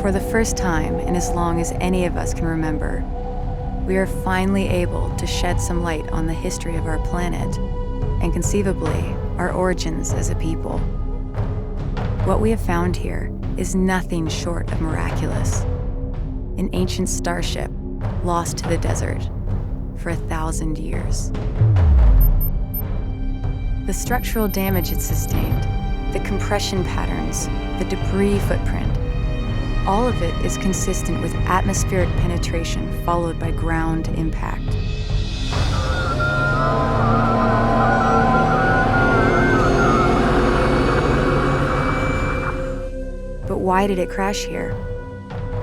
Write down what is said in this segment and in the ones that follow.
For the first time in as long as any of us can remember, we are finally able to shed some light on the history of our planet and conceivably our origins as a people. What we have found here is nothing short of miraculous. An ancient starship lost to the desert for 1,000 years. The structural damage it sustained, the compression patterns, the debris footprint, all of it is consistent with atmospheric penetration followed by ground impact. But why did it crash here?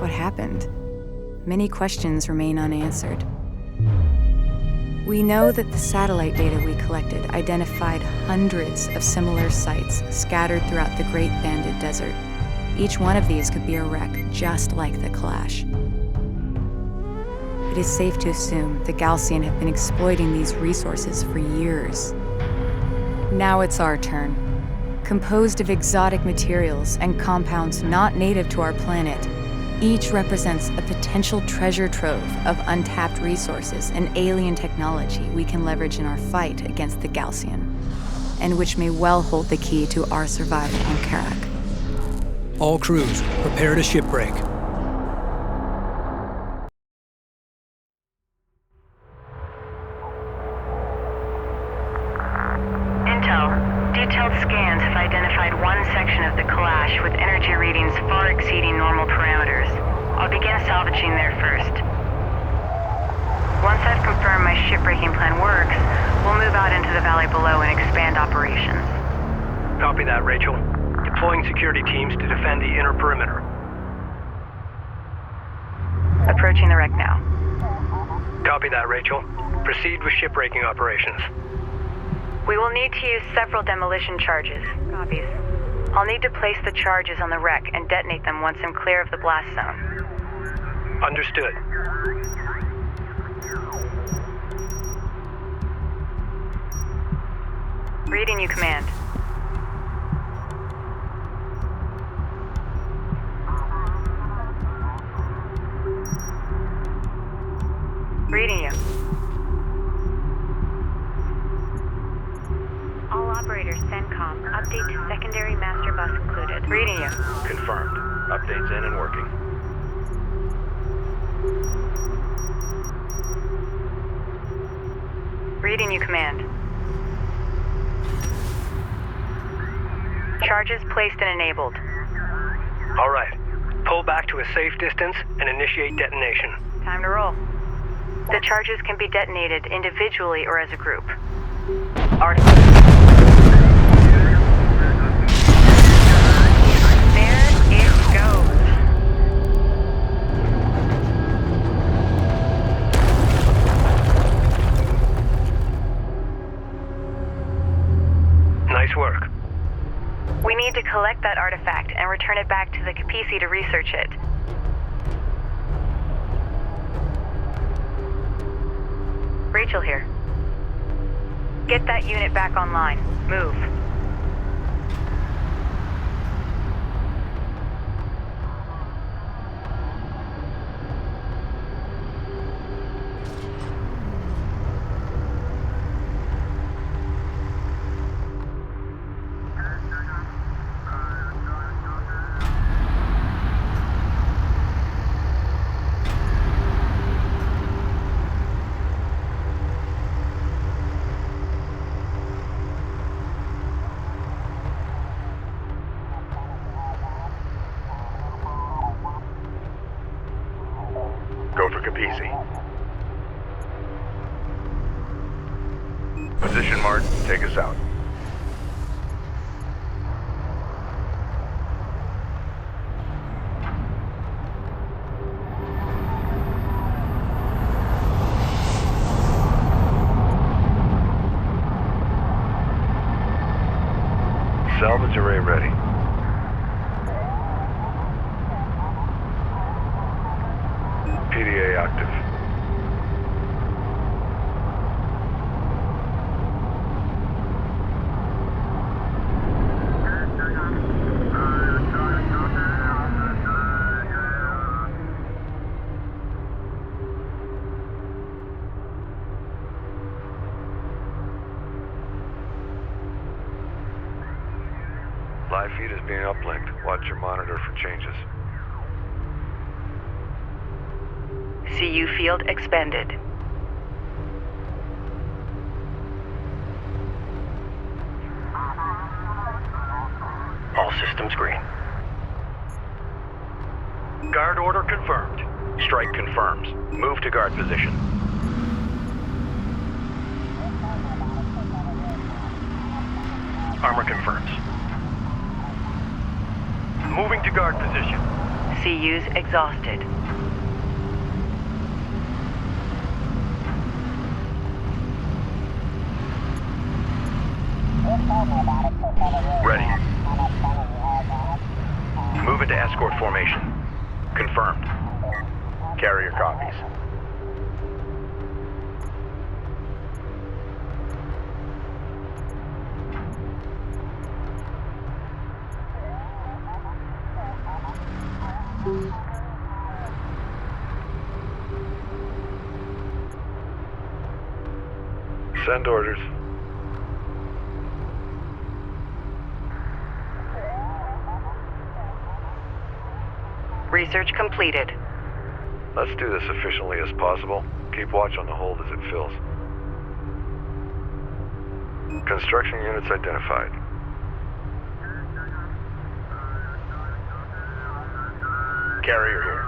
What happened? Many questions remain unanswered. We know that the satellite data we collected identified hundreds of similar sites scattered throughout the Great Banded Desert. Each one of these could be a wreck just like the Clash. It is safe to assume the Gaussian have been exploiting these resources for years. Now it's our turn. Composed of exotic materials and compounds not native to our planet, each represents a potential treasure trove of untapped resources and alien technology we can leverage in our fight against the Gaussian, and which may well hold the key to our survival on Kharak. All crews, prepare to shipbreak. Intel. Detailed scans have identified one section of the Clash with energy readings far exceeding normal parameters. I'll begin salvaging there first. Once I've confirmed my shipbreaking plan works, we'll move out into the valley below and expand operations. Copy that, Rachel. Deploying security teams to defend the inner perimeter. Approaching the wreck now. Copy that, Rachel. Proceed with shipbreaking operations. We will need to use several demolition charges. Copies. I'll need to place the charges on the wreck and detonate them once I'm clear of the blast zone. Understood. Reading you, Command. Reading you. All operators, CENTCOM. Update to secondary master bus included. Reading you. Confirmed. Updates in and working. Reading you, Command. Charges placed and enabled. All right. Pull back to a safe distance and initiate detonation. Time to roll. The charges can be detonated individually or as a group. There it goes. Nice work. We need to collect that artifact and return it back to the Capisi to research it. Rachel here. Get that unit back online. Move. Go for Capisi. Position mark, take us out. Salvage array ready. PDA active. Live feed is being uplinked. Watch your monitor for changes. CU field expended. All systems green. Guard order confirmed. Strike confirms. Move to guard position. Armor confirms. Moving to guard position. CU's exhausted. Ready. Move into escort formation. Confirmed. Carrier copies. Send orders. Research completed. Let's do this efficiently as possible. Keep watch on the hold as it fills. Construction units identified. Carrier here.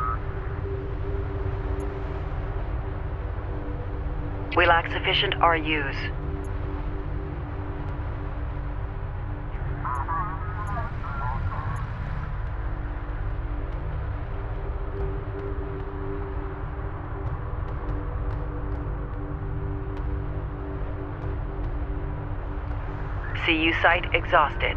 We lack sufficient RUs. CU site exhausted.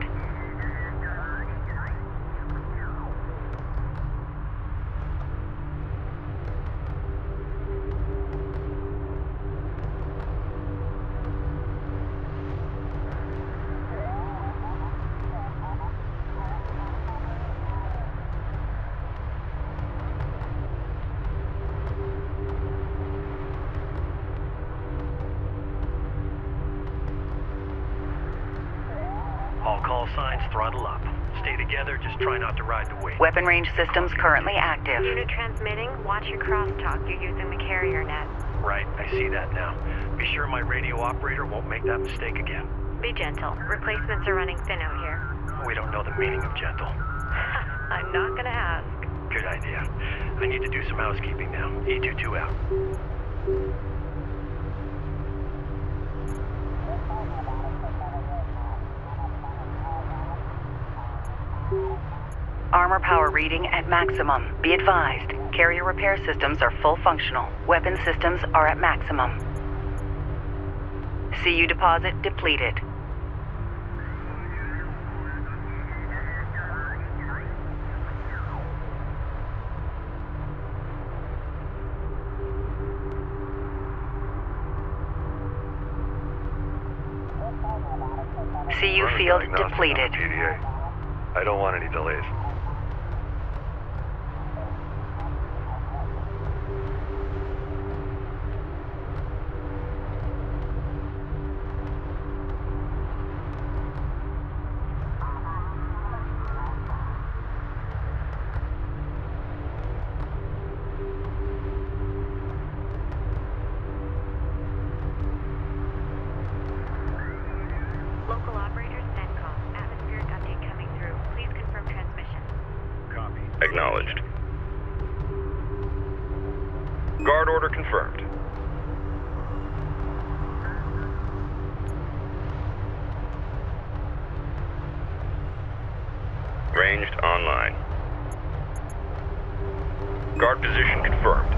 All call signs throttle up. Stay together, just try not to ride the wave. Weapon range systems currently active. Unit transmitting. Watch your crosstalk. You're using the carrier net. Right, I see that now. Be sure my radio operator won't make that mistake again. Be gentle. Replacements are running thin out here. We don't know the meaning of gentle. I'm not gonna ask. Good idea. I need to do some housekeeping now. E22 out. Armor power reading at maximum. Be advised, carrier repair systems are full functional. Weapon systems are at maximum. CU deposit depleted. CU Run a field diagnostic on depleted. PDA. I don't want any delays. Local operators, CENTCOM. Atmospheric update coming through. Please confirm transmission. Copy. Acknowledged. Guard order confirmed. Ranged online. Guard position confirmed.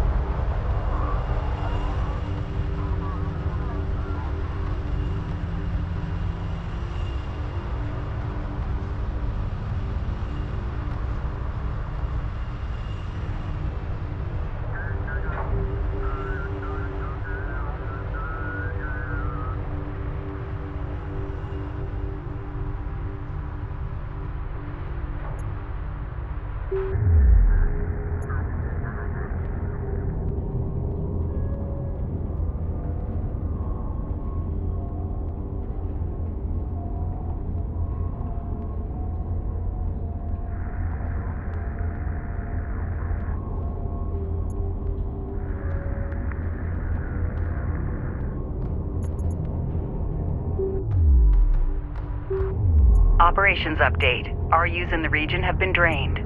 Operations update. RUs in the region have been drained.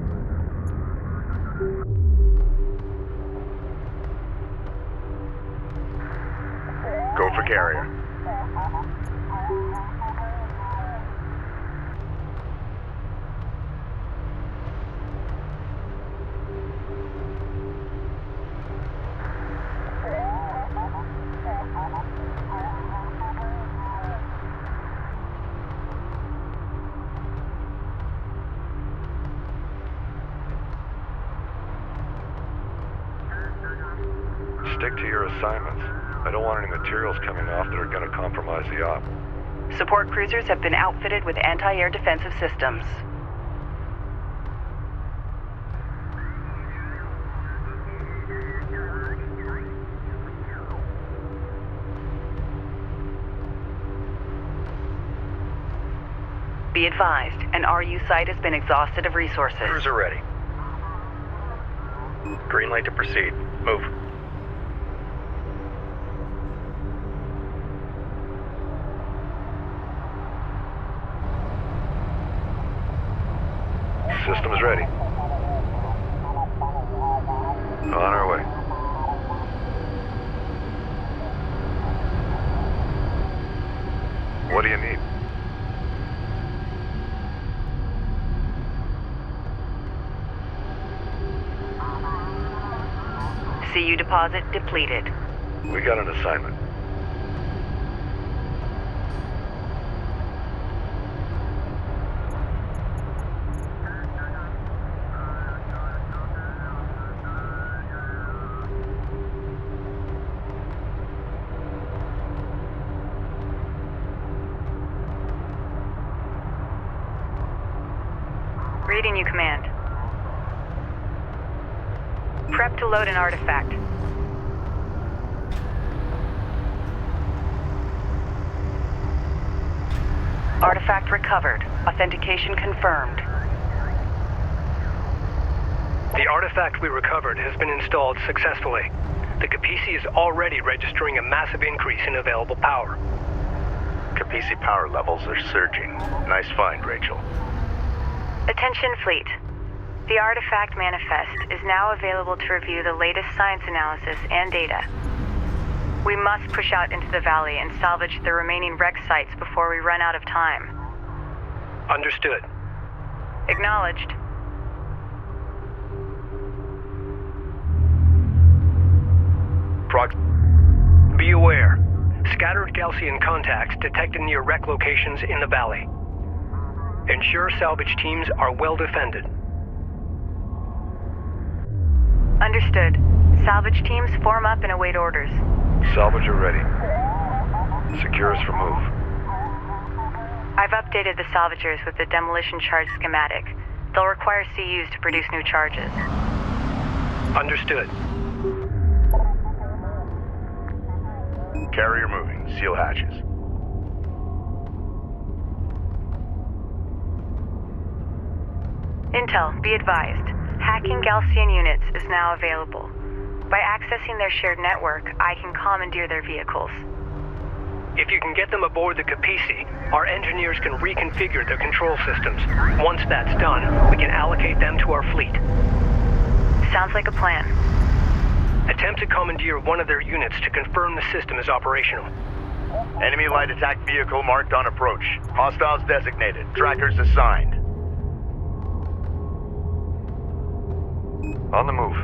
Go for carrier. Stick to your assignments. I don't want any materials coming off that are going to compromise the op. Support cruisers have been outfitted with anti-air defensive systems. Be advised, an RU site has been exhausted of resources. Cruiser ready. Green light to proceed. Move. Systems ready. On our way. What do you need? CU deposit depleted. We got an assignment. Reading you, Command. Prep to load an artifact. Artifact recovered. Authentication confirmed. The artifact we recovered has been installed successfully. The Capisi is already registering a massive increase in available power. Capisi power levels are surging. Nice find, Rachel. Attention fleet. The artifact manifest is now available to review the latest science analysis and data. We must push out into the valley and salvage the remaining wreck sites before we run out of time. Understood. Acknowledged. Be aware. Scattered Gaussian contacts detected near wreck locations in the valley. Ensure salvage teams are well defended. Understood. Salvage teams form up and await orders. Salvage are ready. Secure us for move. I've updated the salvagers with the demolition charge schematic. They'll require CUs to produce new charges. Understood. Carrier moving. Seal hatches. Intel, be advised. Hacking Gaussian units is now available. By accessing their shared network, I can commandeer their vehicles. If you can get them aboard the Capisi, our engineers can reconfigure their control systems. Once that's done, we can allocate them to our fleet. Sounds like a plan. Attempt to commandeer one of their units to confirm the system is operational. Enemy light attack vehicle marked on approach. Hostiles designated. Trackers assigned. On the move.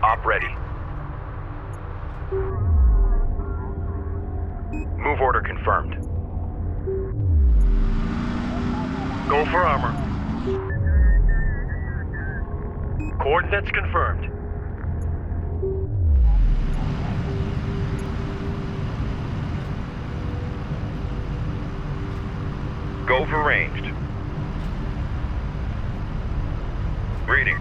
Op ready. Move order confirmed. Go for armor. Coordinates confirmed. Go for ranged. Reading.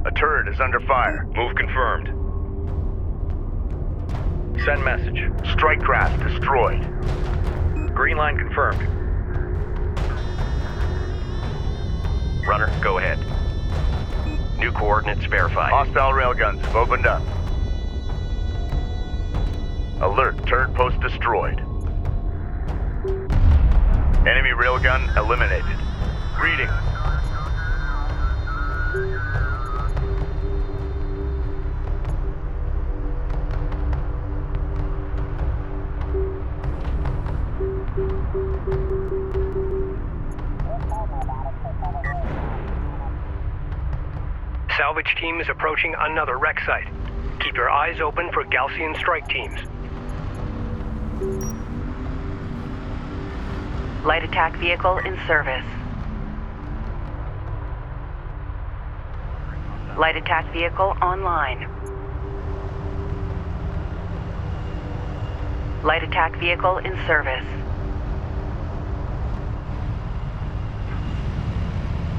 A turret is under fire. Move confirmed. Send message. Strike craft destroyed. Green line confirmed. Runner, go ahead. New coordinates verified. Hostile railguns have opened up. Alert, turret post destroyed. Enemy railgun eliminated. Reading. Salvage team is approaching another wreck site. Keep your eyes open for Gaussian strike teams. Light attack vehicle in service. Light attack vehicle online. Light attack vehicle in service.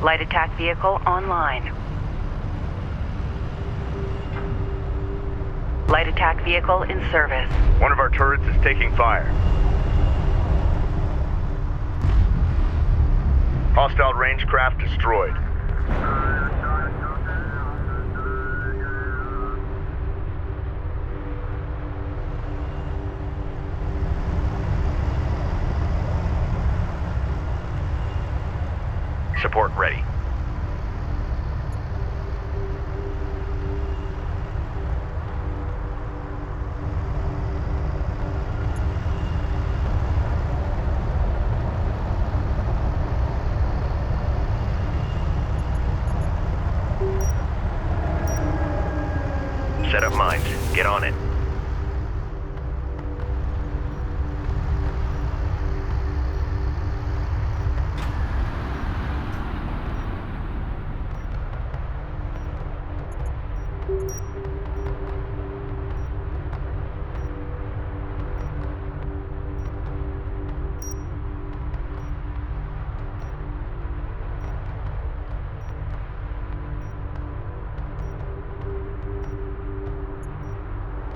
Light attack vehicle online. Light attack vehicle in service. One of our turrets is taking fire. Hostile range craft destroyed. Support ready. Set up mines. Get on it.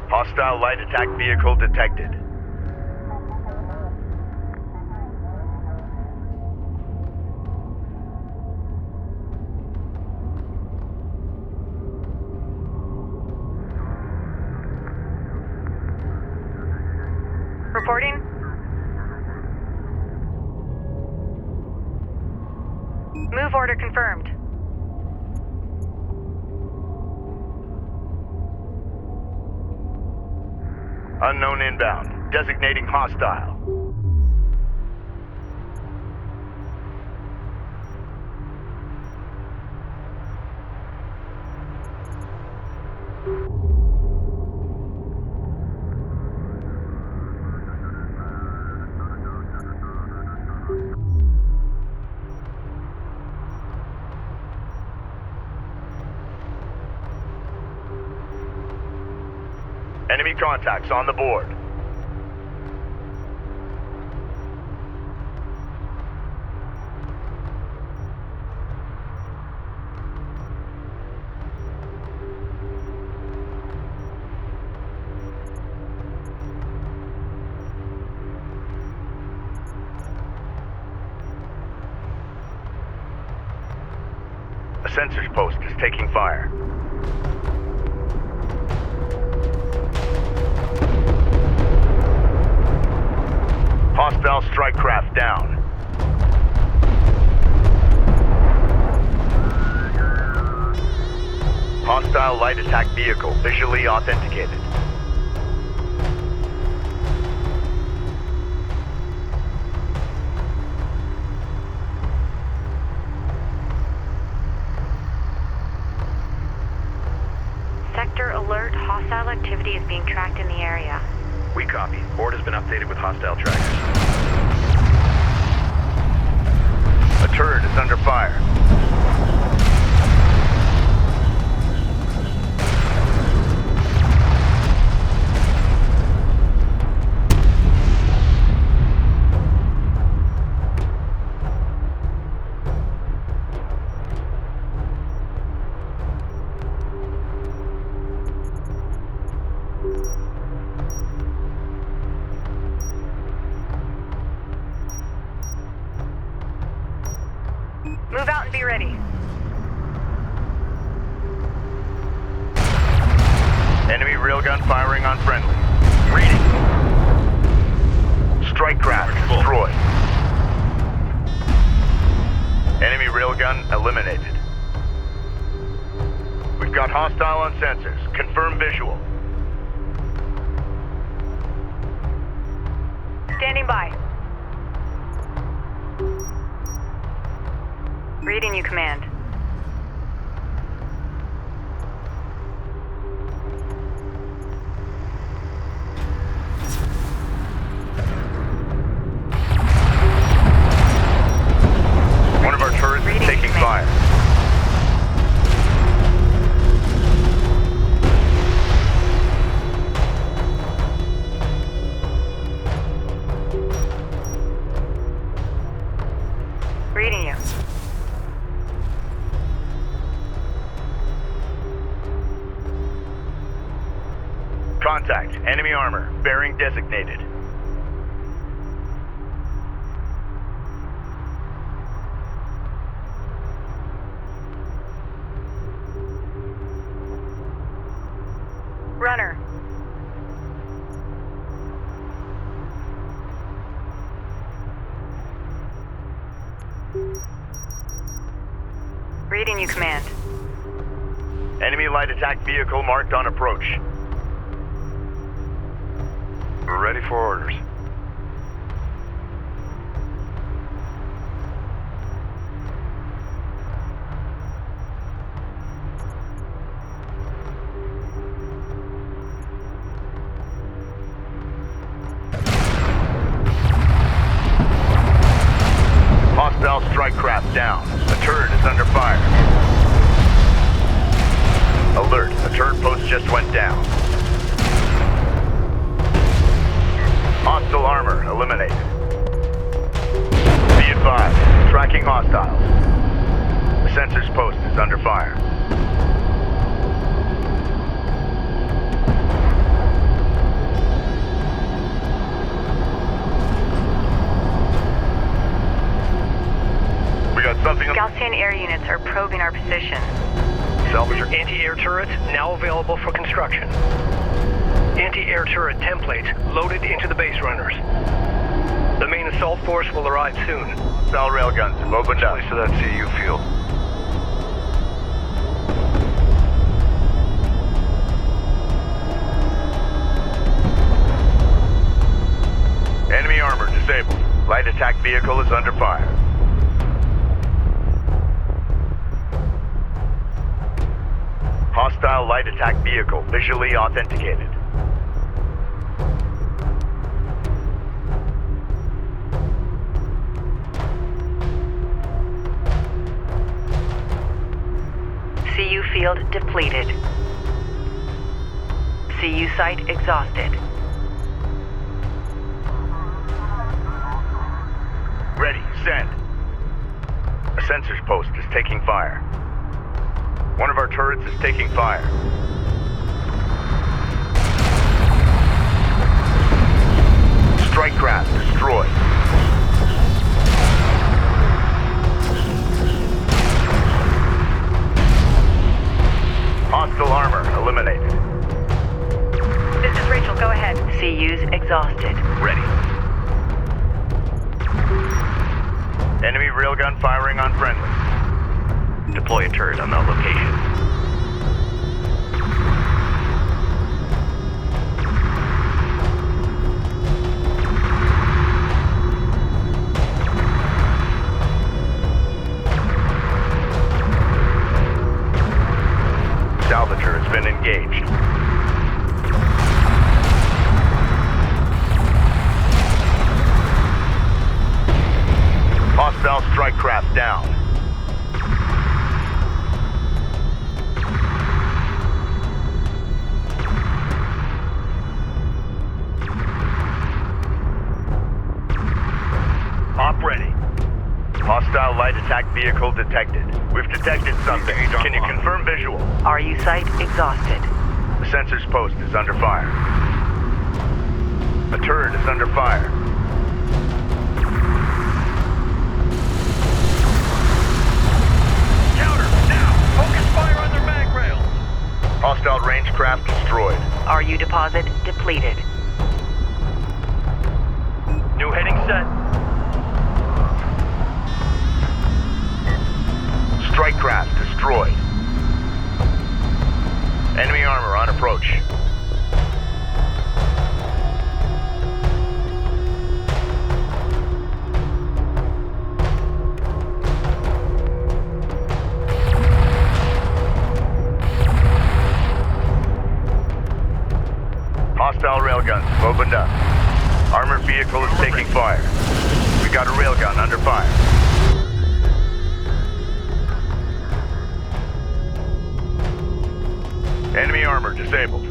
Hostile light attack vehicle detected. Reporting. Move order confirmed. Unknown inbound. Designating hostile. Enemy contacts on the board. A sensors post is taking fire. Hostile strike craft down. Hostile light attack vehicle visually authenticated. Sector alert. Hostile activity is being tracked in the area. We copy. Board has been updated with hostile trackers. A turret is under fire. Move out and be be ready. Enemy railgun firing on friendly. Reading. Strike craft destroyed. Enemy railgun eliminated. We've got hostile on sensors. Confirm visual. Standing by. Reading you, Command. One of our turrets is taking fire. Reading you. Contact. Enemy armor. Bearing designated. Runner. Reading you, Command. Enemy light attack vehicle marked on approach. We're ready for orders. Hostile strike craft down. A turret is under fire. Alert. A turret post just went down. Hostile armor eliminated. Be advised. Tracking hostiles. The sensors post is under fire. We got something. Gaussian air units are probing our position. Salvager. Anti-air turrets now available for construction. Anti-air turret templates loaded into the base runners. The main assault force will arrive soon. Hostile railguns have opened up. Place to that CU field. Enemy armor disabled. Light attack vehicle is under fire. Hostile light attack vehicle visually authenticated. CU field depleted. CU site exhausted. Ready, send. A sensors post is taking fire. One of our turrets is taking fire. Strike craft destroyed. Hostile armor eliminated. This is Rachel, go ahead. CU's exhausted. Ready. Enemy railgun firing on friendly. Deploy a turret on that location. Salvager has been engaged. Hostile strike craft down. Op ready. Hostile light attack vehicle detected. We've detected something. Can you confirm visual? RU site exhausted. The sensors post is under fire. A turret is under fire. Hostile range craft destroyed. RU deposit depleted. New heading set. Strike craft destroyed. Enemy armor on approach. Hostile railguns opened up. Armored vehicle is taking fire. We got a railgun under fire. Enemy armor disabled.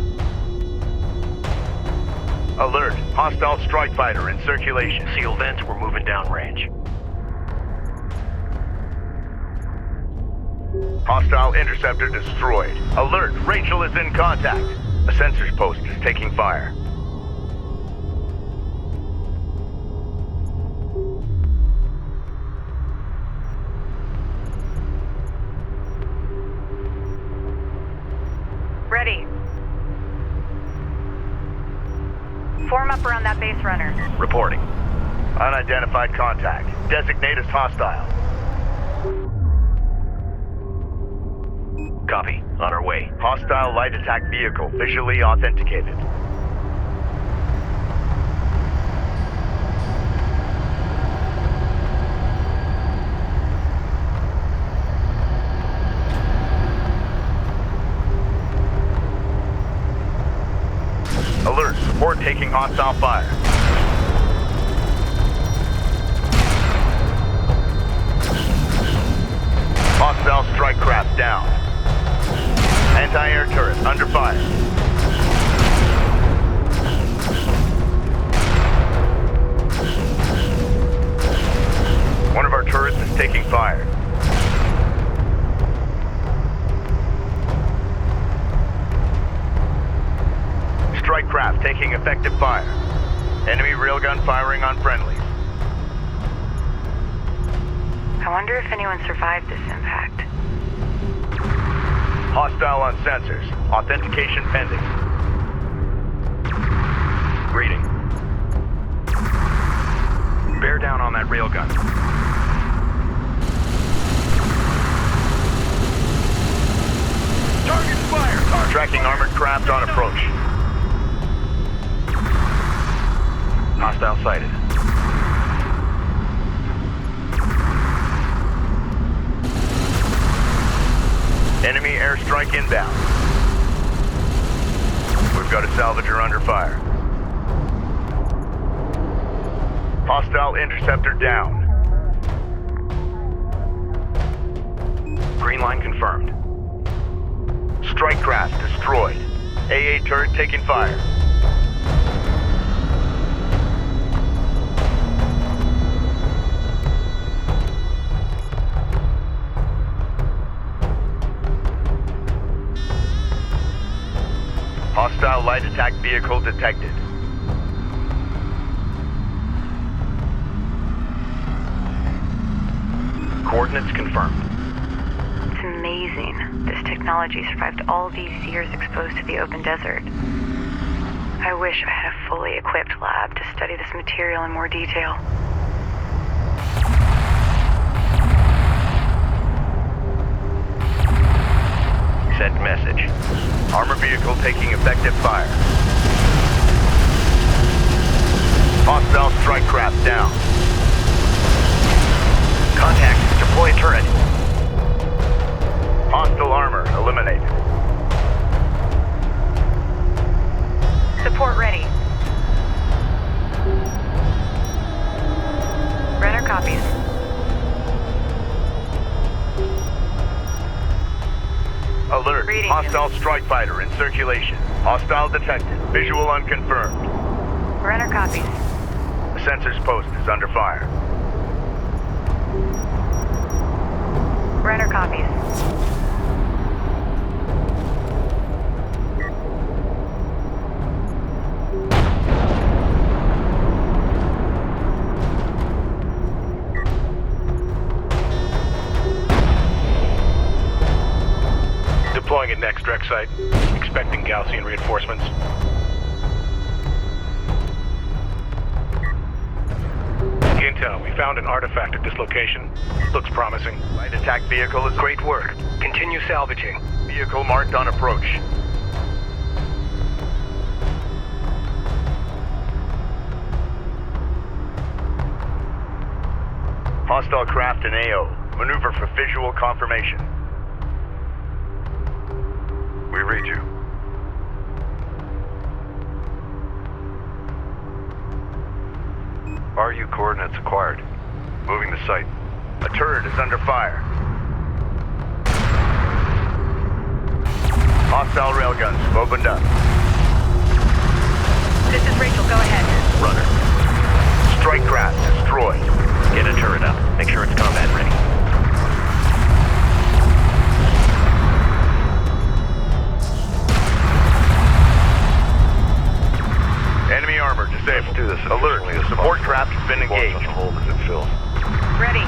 Alert. Hostile strike fighter in circulation. Seal vents, we're moving downrange. Hostile interceptor destroyed. Alert. Rachel is in contact. A sensors post is taking fire. Ready. Form up around that base runner. Reporting. Unidentified contact. Designate as hostile. Copy. On our way. Hostile light attack vehicle visually authenticated. Alert. Support taking hostile fire. Hostile strike craft down. Anti-air turret under fire. One of our turrets is taking fire. Strike craft taking effective fire. Enemy railgun firing on friendlies. I wonder if anyone survived this impact. Hostile on sensors. Authentication pending. Reading. Bear down on that railgun. Target fire! Tracking armored craft on approach. Hostile sighted. Enemy airstrike inbound. We've got a salvager under fire. Hostile interceptor down. Green line confirmed. Strike craft destroyed. AA turret taking fire. Hostile light attack vehicle detected. Coordinates confirmed. It's amazing. This technology survived all these years exposed to the open desert. I wish I had a fully equipped lab to study this material in more detail. Send message. Armor vehicle taking effective fire. Hostile strike craft down. Contact. Deploy turret. Hostile armor eliminated. Support ready. Runner copies. Alert. Reading. Hostile strike fighter in circulation. Hostile detected. Visual unconfirmed. Runner copies. The sensors post is under fire. Runner copies. Deploying it next. extract site, expecting Gaussian reinforcements. Intel, we found an artifact at this location. Looks promising. Light attack vehicle is Great work. Continue salvaging. vehicle marked on approach. Hostile craft in AO. Maneuver for visual confirmation. We read you. RU coordinates acquired. Moving to site. A turret is under fire. Hostile railguns have opened up. This is Rachel, go ahead. Runner. Strike craft destroyed. Get a turret up. Make sure it's combat ready. Enemy armor disabled. Let's do this Alert. efficiently as Support possible. craft has been Walls on engaged. the hold as it fills. Ready.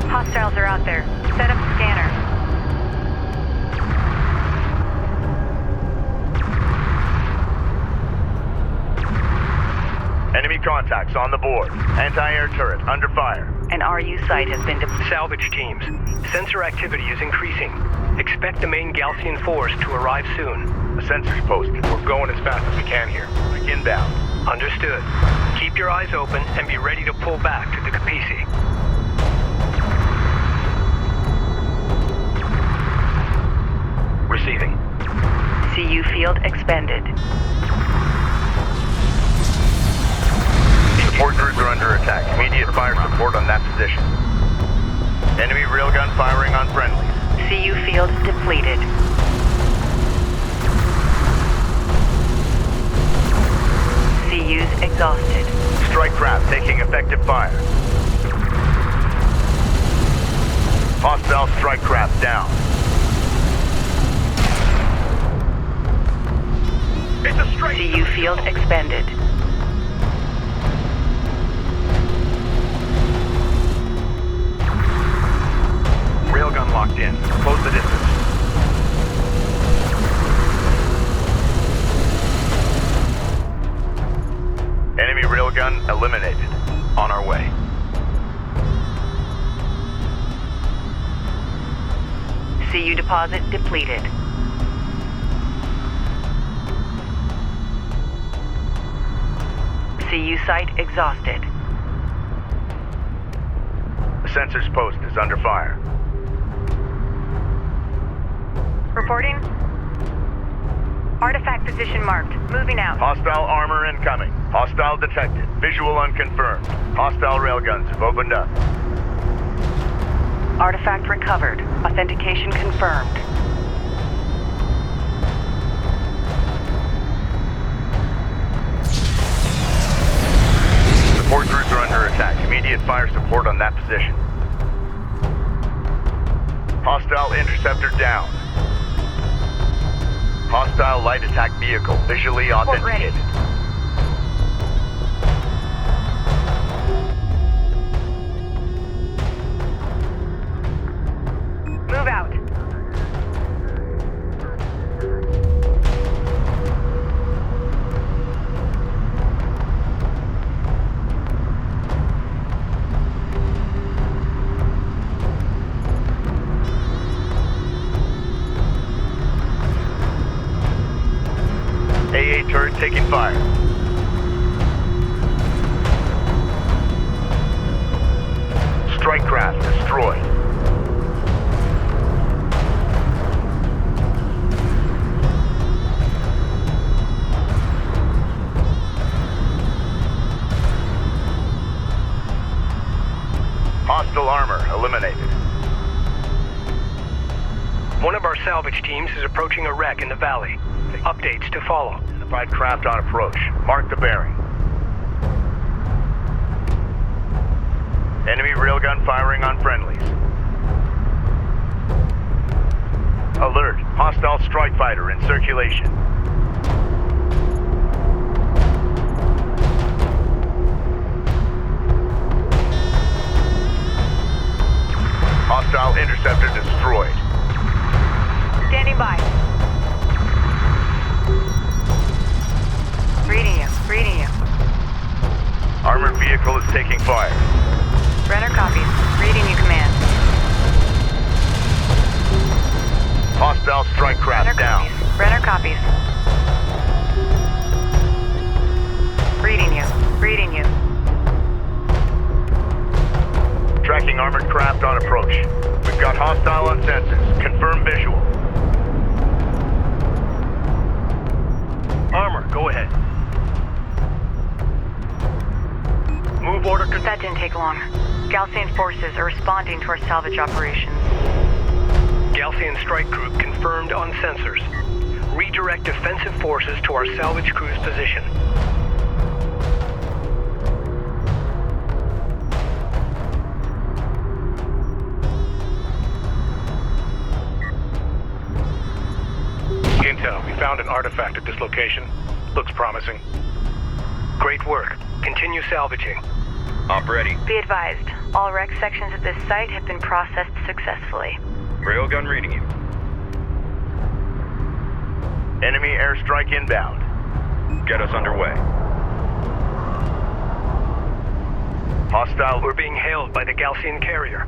Hostiles are out there. Set up a scanner. Enemy contacts on the board. Anti-air turret under fire. An RU site has been deployed. Salvage teams. Sensor activity is increasing. Expect the main Gaussian force to arrive soon. A sensors posted. We're going as fast as we can here. Strike inbound. Understood. Keep your eyes open and be ready to pull back to the Capisi. Receiving. CU field expended. Support crews are under attack. Immediate fire support on that position. Enemy railgun firing on friendlies. CU field depleted. CU's exhausted. Strike craft taking effective fire. Hostile strike craft down. It's a strike. CU field expended. Railgun locked in. Close the distance. Enemy railgun eliminated. On our way. CU deposit depleted. CU site exhausted. The sensors post is under fire. Reporting. Artifact position marked. Moving out. Hostile armor incoming. Hostile detected. Visual unconfirmed. Hostile railguns have opened up. Artifact recovered. Authentication confirmed. Support crews are under attack. Immediate fire support on that position. Hostile interceptor down. Hostile light attack vehicle visually authenticated. Move out. AA turret taking fire. Strike craft destroyed. Hostile armor eliminated. One of our salvage teams is approaching a wreck in the valley. Updates to follow. Identified craft on approach. Mark the bearing. Enemy railgun firing on friendlies. Alert. Hostile strike fighter in circulation. Hostile interceptor destroyed. taking fire. Brenner copies. Reading you, command. Hostile strike craft down. Brenner copies. Reading you. Reading you. Tracking armored craft on approach. We've got hostile on sensors. Confirm visual. Armor, go ahead. Move order. That didn't take long. Galcian forces are responding to our salvage operations. Galcian strike group confirmed on sensors. Redirect defensive forces to our salvage crew's position. Intel, we found an artifact at this location. Looks promising. Great work. Continue salvaging. Op ready. Be advised, all wreck sections at this site have been processed successfully. Railgun reading you. Enemy airstrike inbound. Get us underway. Hostile. We're being hailed by the Galcian carrier.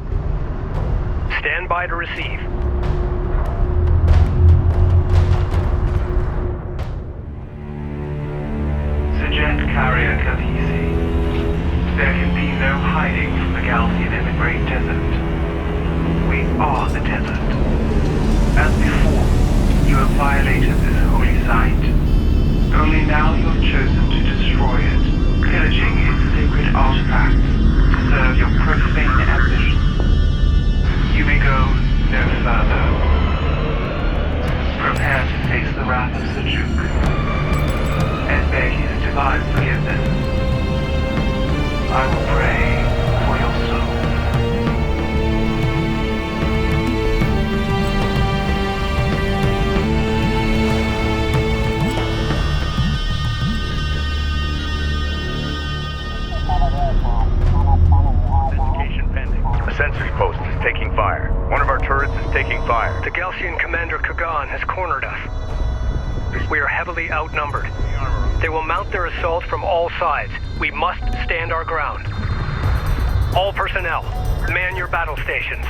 Stand by to receive. Suggest carrier Khaleesi. There can be no hiding from the Galcian in the Great Desert. We are the desert. As before, you have violated this holy site. Only now you have chosen to destroy it, pillaging its sacred artifacts to serve your profane ambitions. You may go no further. Prepare to face the wrath of Seljuk and beg his divine forgiveness. I will pray for your soul. Investigation pending. A sensors post is taking fire. One of our turrets is taking fire. The Galcian commander Kagan has cornered us. We are heavily outnumbered. They will mount their assault from all sides. We must stand our ground. All personnel, man your battle stations.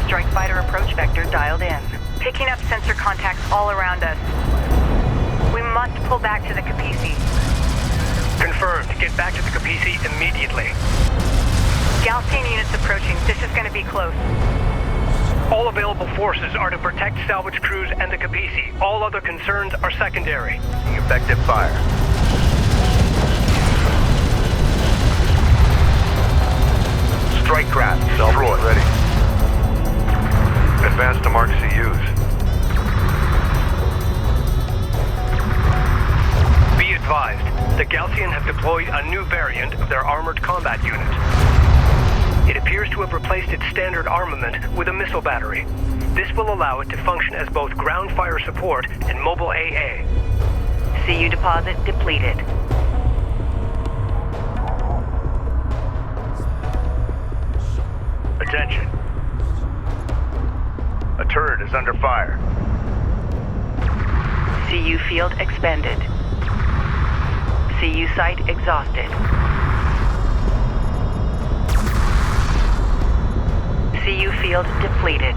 Strike fighter approach vector dialed in. Picking up sensor contacts all around us. We must pull back to the Kapisi. Confirmed. Get back to the Kapisi immediately. Galcian units approaching. This is going to be close. All available forces are to protect salvage crews and the Kapisi. All other concerns are secondary. Effective fire. Strike craft destroyed. Ready. Advance to mark CUs. Be advised, the Galcian have deployed a new variant of their armored combat unit. It appears to have replaced its standard armament with a missile battery. This will allow it to function as both ground fire support and mobile AA. CU deposit depleted. Attention. A turret is under fire. CU field expended. CU site exhausted. CU field depleted.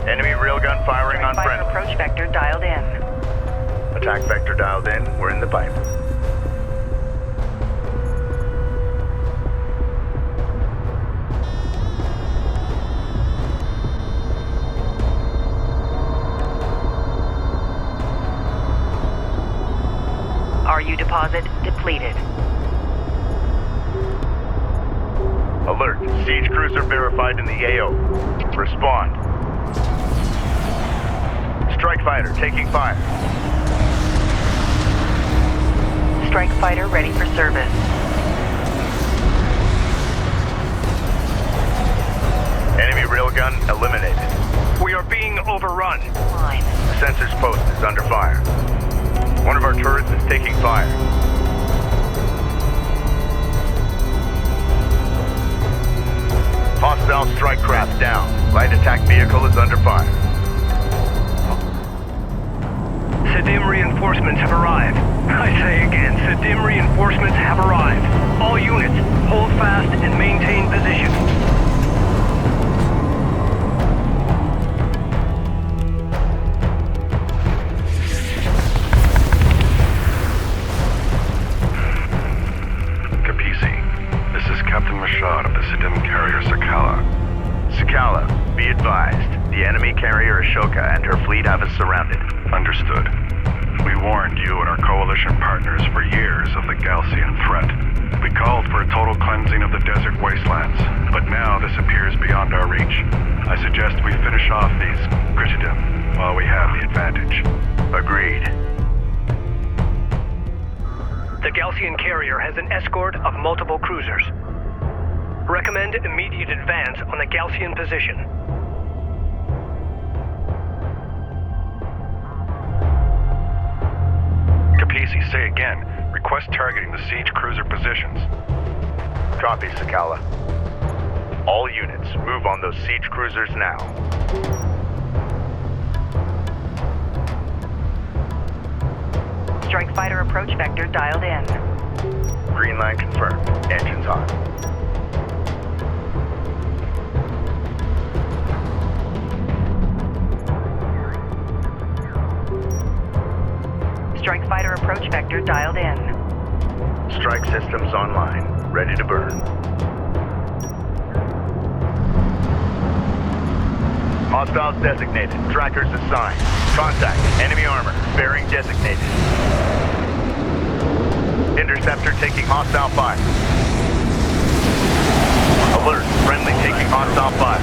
Enemy railgun firing on Fire friendly. approach vector dialed in. Attack vector dialed in. We're in the pipe. RU deposit depleted. Alert. Siege cruiser verified in the AO. Respond. Strike fighter taking fire. Strike fighter ready for service. Enemy railgun eliminated. We are being overrun. Line. The sensors post is under fire. One of our turrets is taking fire. Hostile strike craft. Allied attack vehicle is under fire. Dimm reinforcements have arrived. I say again, Dimm reinforcements have arrived. All units, hold fast and maintain position. This is Captain Mashad of the Dimm carrier Sakala. Sakala, be advised. The enemy carrier Ashoka and her fleet have us surrounded. Understood. We warned you and our coalition partners for years of the Galcian threat. We called for a total cleansing of the desert wastelands, but now this appears beyond our reach. I suggest we finish off these Dimm while we have the advantage. Agreed. The Galcian carrier has an escort of multiple cruisers. Recommend immediate advance on the Galcian position. Capisi, say again. Request targeting the siege cruiser positions. Copy, Sakala. All units, move on those siege cruisers now. Strike fighter approach vector dialed in. Green line confirmed. Engines on. Strike fighter approach vector dialed in. Strike systems online. Ready to burn. Hostiles designated. Trackers assigned. Contact. Enemy armor. Bearing designated. Interceptor taking hostile fire. Alert. Friendly taking hostile fire.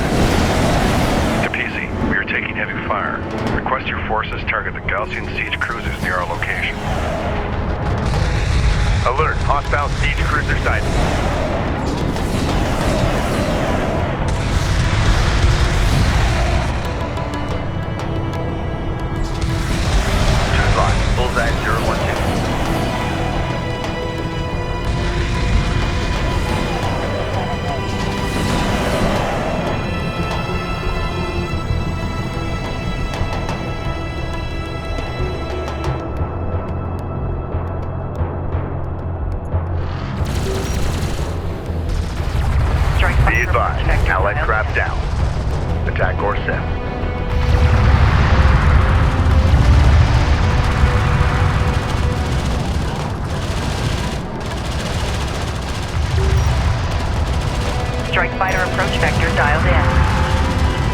Capisi, we are taking heavy fire. Request your forces target the Galcian siege cruisers near our location. Alert. Hostile siege cruiser sighted. Bullseye 012. Be advised, Allied craft down. Attack course set. Strike fighter approach vector dialed in.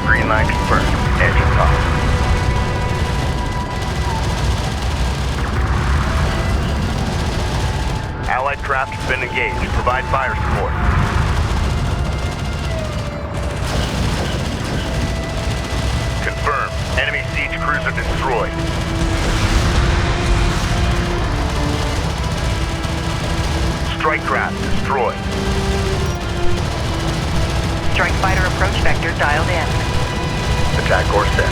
Green line confirmed. Engines off. Allied craft has been engaged. Provide fire support. Confirmed. Enemy siege cruiser destroyed. Strike craft destroyed. Strike fighter approach vector dialed in. Attack course set.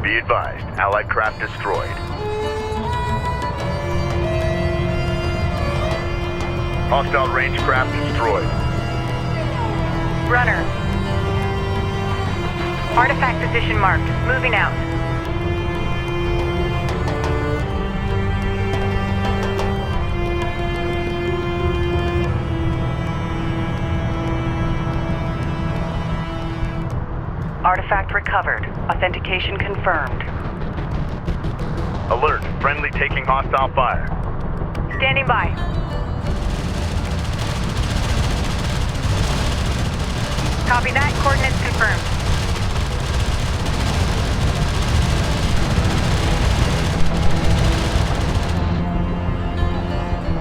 Be advised, Allied craft destroyed. Hostile range craft destroyed. Runner. Artifact position marked. Moving out. Artifact recovered. Authentication confirmed. Alert. Friendly taking hostile fire. Standing by. Copy that. Coordinates confirmed.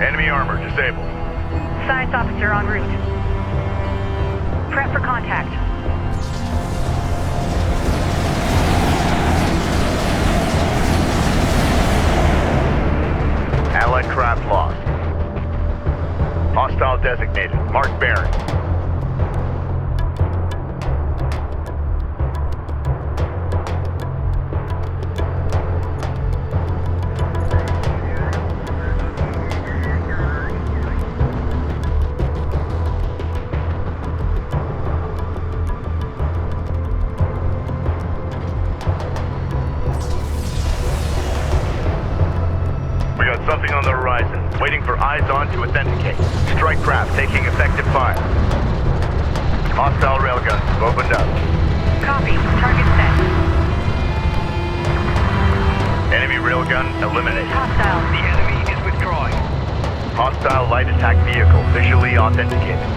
Enemy armor disabled. Science officer en route. Prep for contact. Allied craft lost. Hostile designated. Mark bearing. Eyes on to authenticate. Strike craft taking effective fire. Hostile railguns have opened up. Copy. Target set. Enemy railgun eliminated. Hostile. The enemy is withdrawing. Hostile light attack vehicle visually authenticated.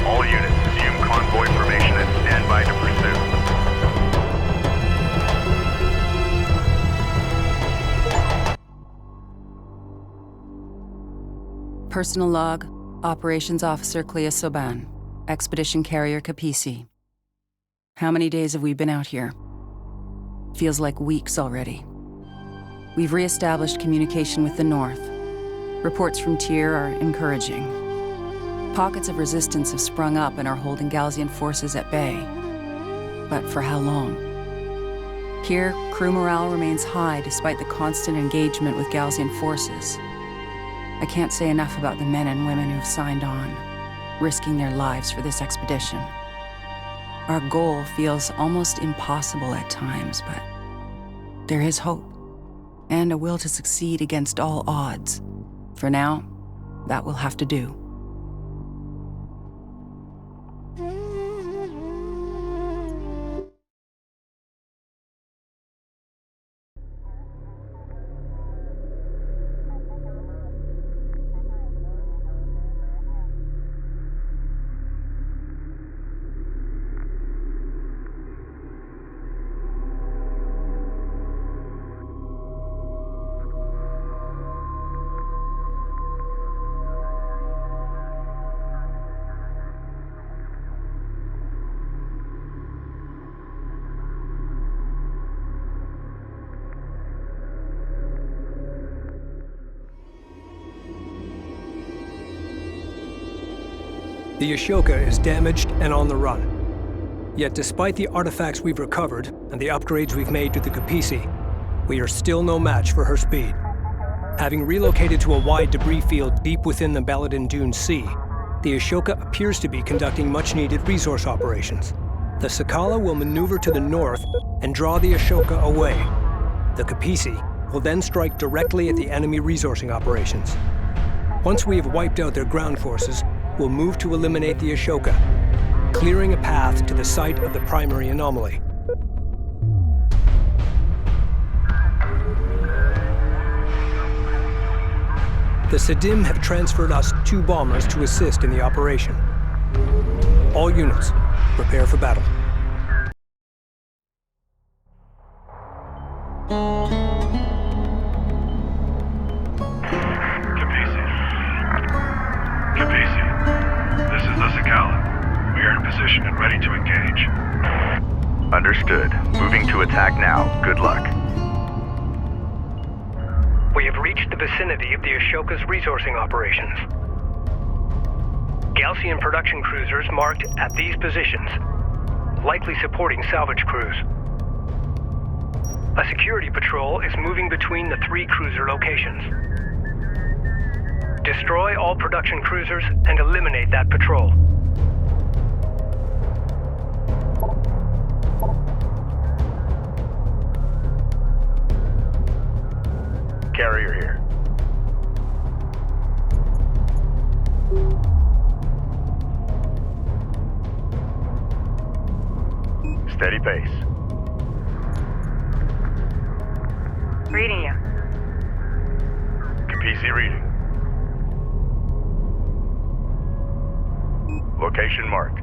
All units assume convoy formation and stand by to pursue. Personal log, Operations Officer Clea Soban, Expedition Carrier Capisi. How many days have we been out here? Feels like weeks already. We've re-established communication with the North. Reports from Tyr are encouraging. Pockets of resistance have sprung up and are holding Galsian forces at bay. But for how long? Here, crew morale remains high despite the constant engagement with Galsian forces. I can't say enough about the men and women who've signed on, risking their lives for this expedition. Our goal feels almost impossible at times, but there is hope, and a will to succeed against all odds. For now, that will have to do. The Ashoka is damaged and on the run. Yet despite the artifacts we've recovered and the upgrades we've made to the Capisi, we are still no match for her speed. Having relocated to a wide debris field deep within the Baladin Dune Sea, the Ashoka appears to be conducting much-needed resource operations. The Sakala will maneuver to the north and draw the Ashoka away. The Capisi will then strike directly at the enemy resourcing operations. Once we have wiped out their ground forces, we'll move to eliminate the Ashoka, clearing a path to the site of the primary anomaly. The Dimm have transferred us 2 bombers to assist in the operation. All units, prepare for battle. Position and ready to engage. Understood. Moving to attack now. Good luck. We have reached the vicinity of the Ashoka's resourcing operations. Galsian production cruisers marked at these positions, likely supporting salvage crews. A security patrol is moving between the 3 cruiser locations. Destroy all production cruisers and eliminate that patrol. Carrier here. Steady pace. Reading you. Capisi reading. Location marked.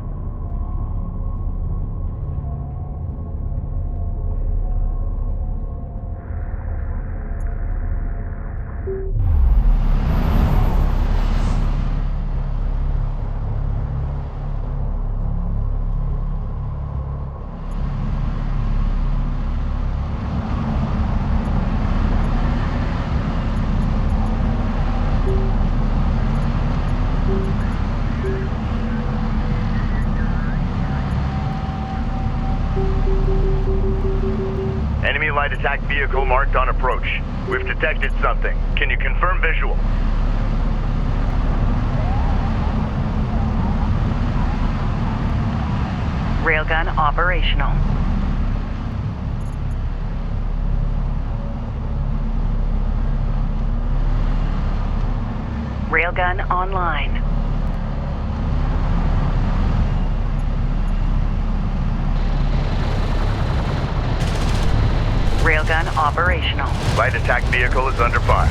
Enemy light attack vehicle marked on approach. We've detected something. Can you confirm visual? Railgun operational. Railgun online. Railgun operational. Light attack vehicle is under fire.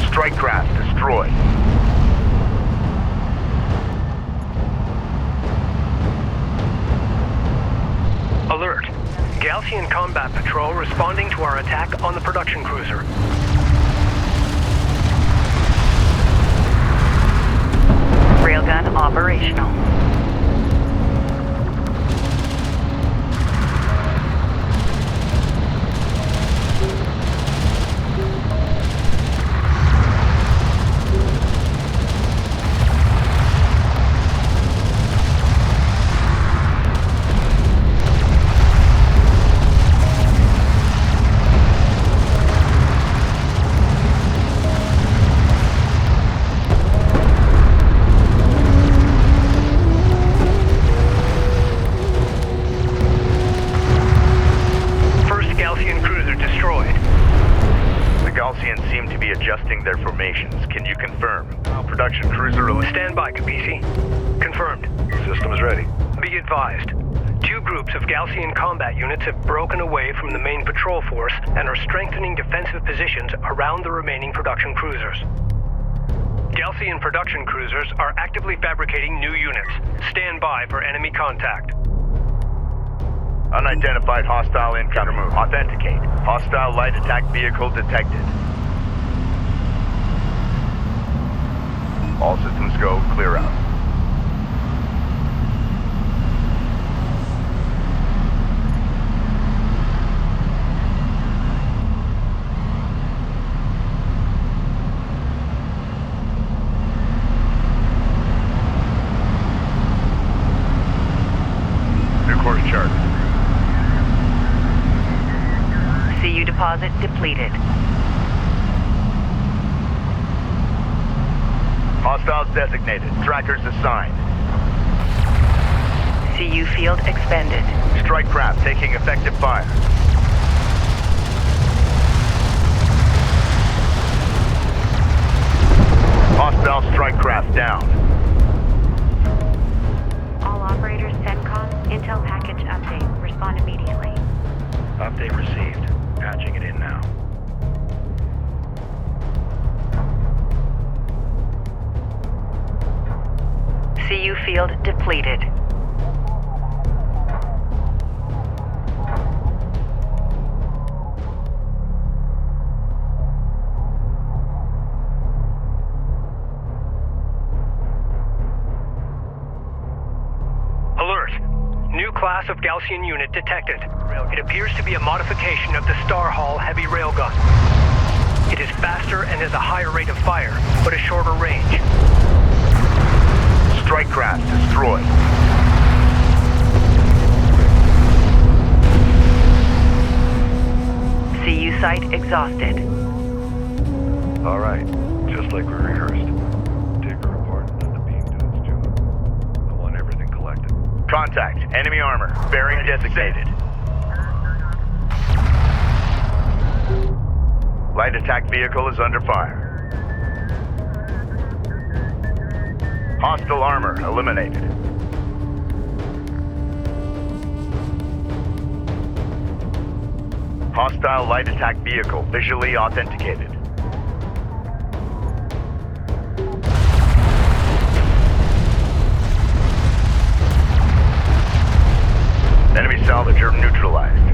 Strike craft destroyed. Alert. Galcian combat patrol responding to our attack on the production cruiser. Railgun operational. Adjusting their formations. Can you confirm? Production cruiser... Stand by, Capisi. Confirmed. System is ready. Be advised. 2 groups of Galcian combat units have broken away from the main patrol force and are strengthening defensive positions around the remaining production cruisers. Galcian production cruisers are actively fabricating new units. Stand by for enemy contact. Unidentified hostile incoming. Authenticate. Hostile light attack vehicle detected. All systems go. Clear out. New course chart. CU deposit depleted. Hostiles designated. Trackers assigned. CU field expended. Strike craft taking effective fire. Hostile strike craft down. All operators, CENTCOM, Intel package update. Respond immediately. Update received. Patching it in now. CU field depleted. Alert. New class of Galcian unit detected. It appears to be a modification of the Star Hall heavy railgun. It is faster and has a higher rate of fire, but a shorter range. Strike craft destroyed. CU site exhausted. All right, just like we rehearsed. Take a report and let the beam do its job. I want everything collected. Contact. Enemy armor. Bearing designated. Light attack vehicle is under fire. Hostile armor eliminated. Hostile light attack vehicle visually authenticated. Enemy salvager neutralized.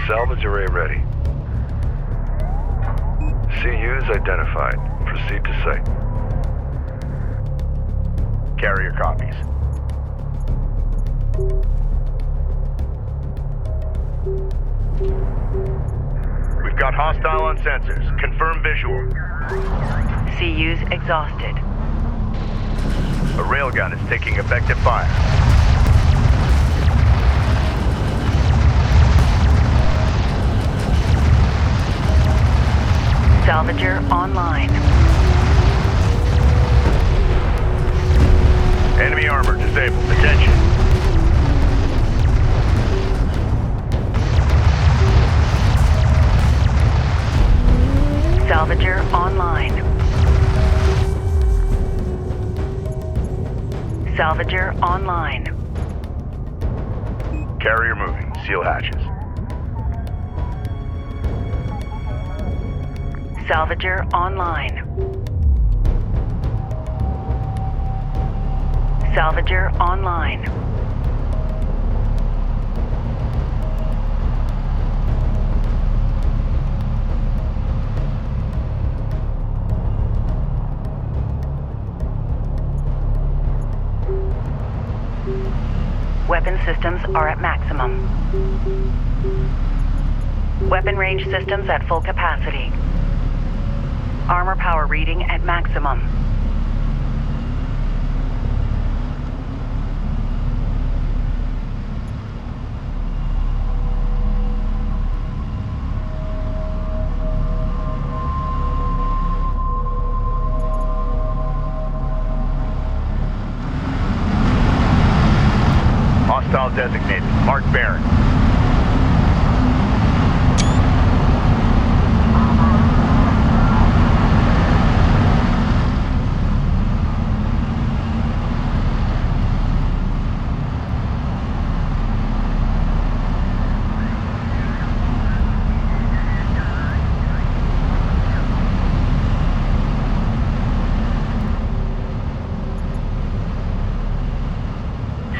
Salvage array ready. CUs identified. Proceed to site. Carrier copies. We've got hostile on sensors. Confirm visual. CU's exhausted. A railgun is taking effective fire. Salvager online. Enemy armor disabled. Attention. Salvager online. Salvager online. Carrier moving. Seal hatches. Salvager online. Salvager online. Weapon systems are at maximum. Weapon range systems at full capacity. Armor power reading at maximum. Hostile designated. Mark Baron.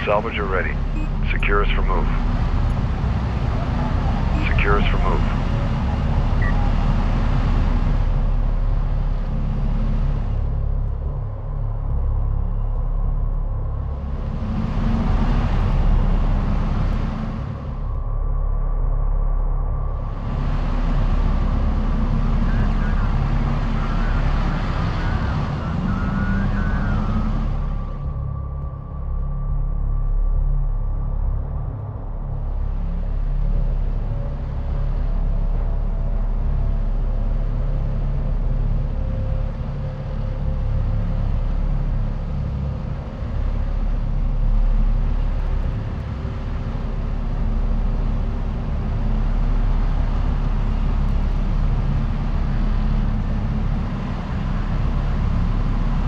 Salvager ready. Secure us for move. Secure us for move.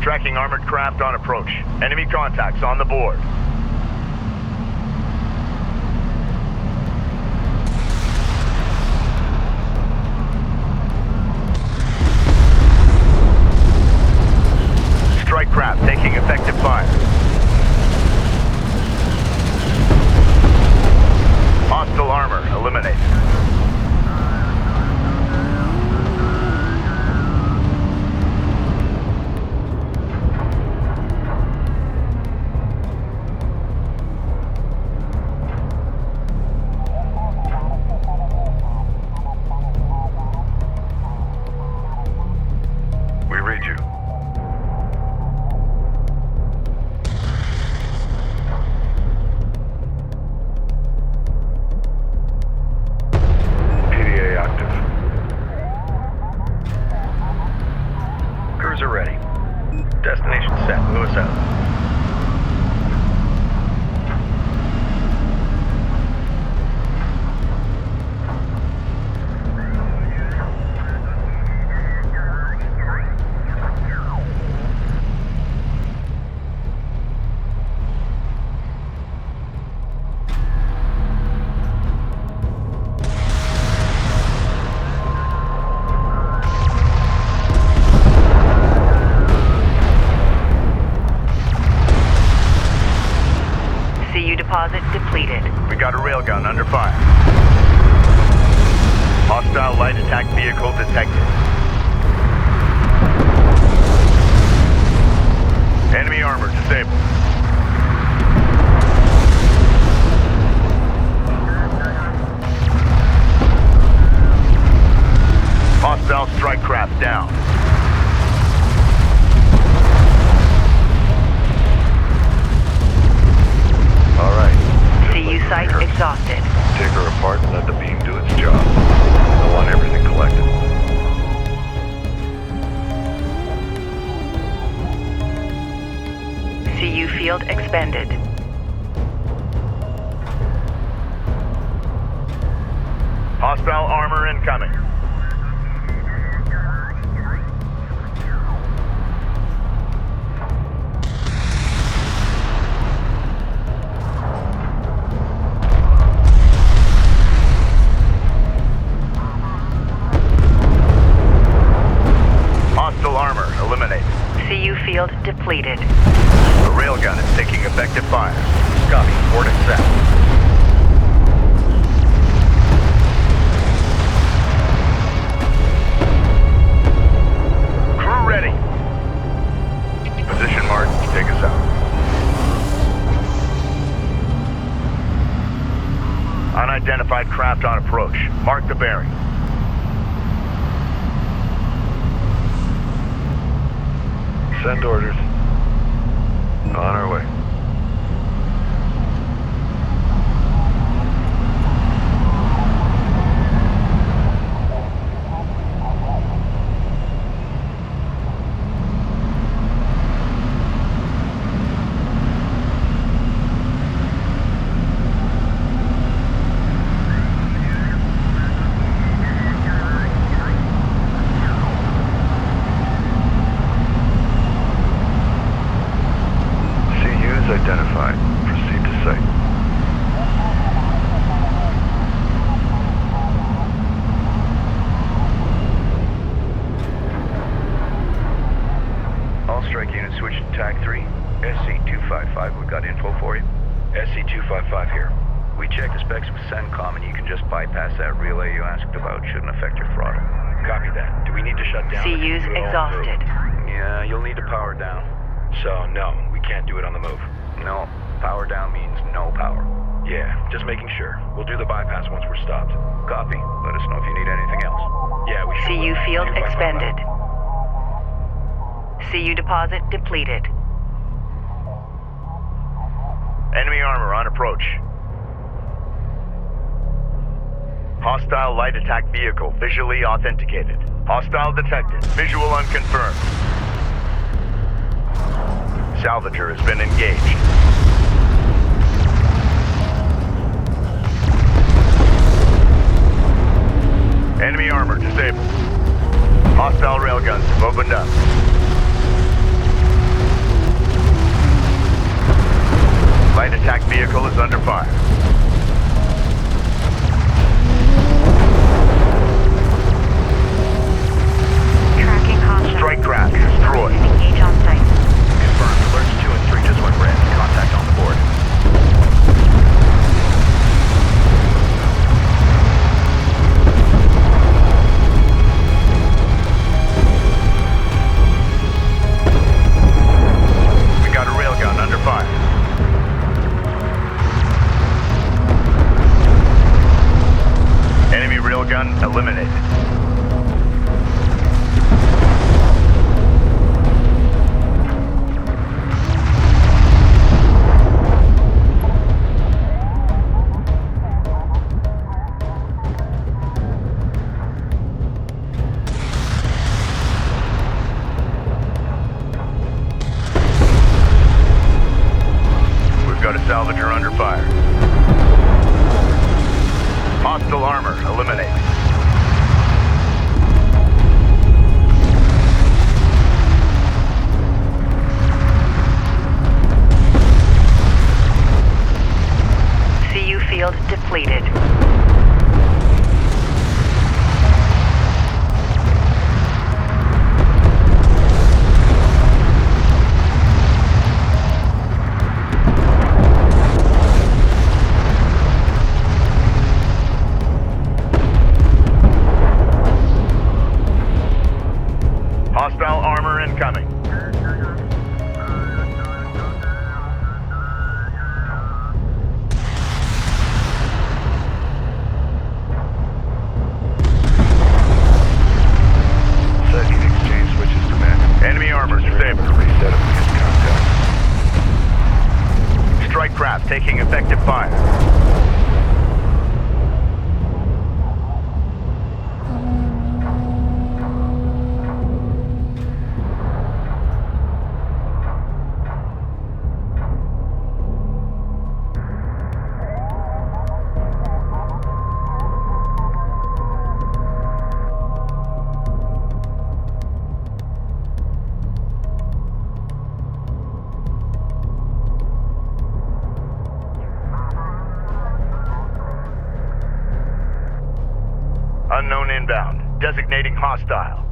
Tracking armored craft on approach. Enemy contacts on the board. Strike craft taking effective fire. Hostile armor eliminated. Deposit depleted. We got a railgun under fire. Hostile light attack vehicle detected. Enemy armor disabled. shut down. All right. CU site exhausted. Take her apart and let the beam do its job. I want everything collected. CU field expended. Hostile armor incoming. Hostile armor eliminated. CU field depleted. The railgun is taking effective fire. Copy. Coordinates set. Ready. Position mark, take us out. Unidentified craft on approach. Mark the bearing. Send orders. On our way. Identified. Proceed to site. All strike units switch to TAC 3. SC-255, we've got info for you. SC-255 here. We checked the specs with CENTCOM and you can just bypass that relay you asked about. Shouldn't affect your throttle. Copy that. Do we need to shut down? CU's exhausted. Yeah, you'll need to power down. So, no, we can't do it on the move. No, power down means no power. Yeah, just making sure. We'll do the bypass once we're stopped. Copy. Let us know if you need anything else. Yeah, we should. CU field expended. CU deposit depleted. Enemy armor on approach. Hostile light attack vehicle visually authenticated. Hostile detected. Visual unconfirmed. Salvager has been engaged. Enemy armor disabled. Hostile railguns have opened up. Light attack vehicle is under fire. Tracking hostile. Strike craft destroyed. Engage on site. Confirmed. Alerts 2 and 3 just went red. Contact on the board. We got a railgun under fire. Enemy railgun eliminated. Got a salvager under fire. Hostile armor eliminated. CU field depleted. Unknown inbound. Designating hostile.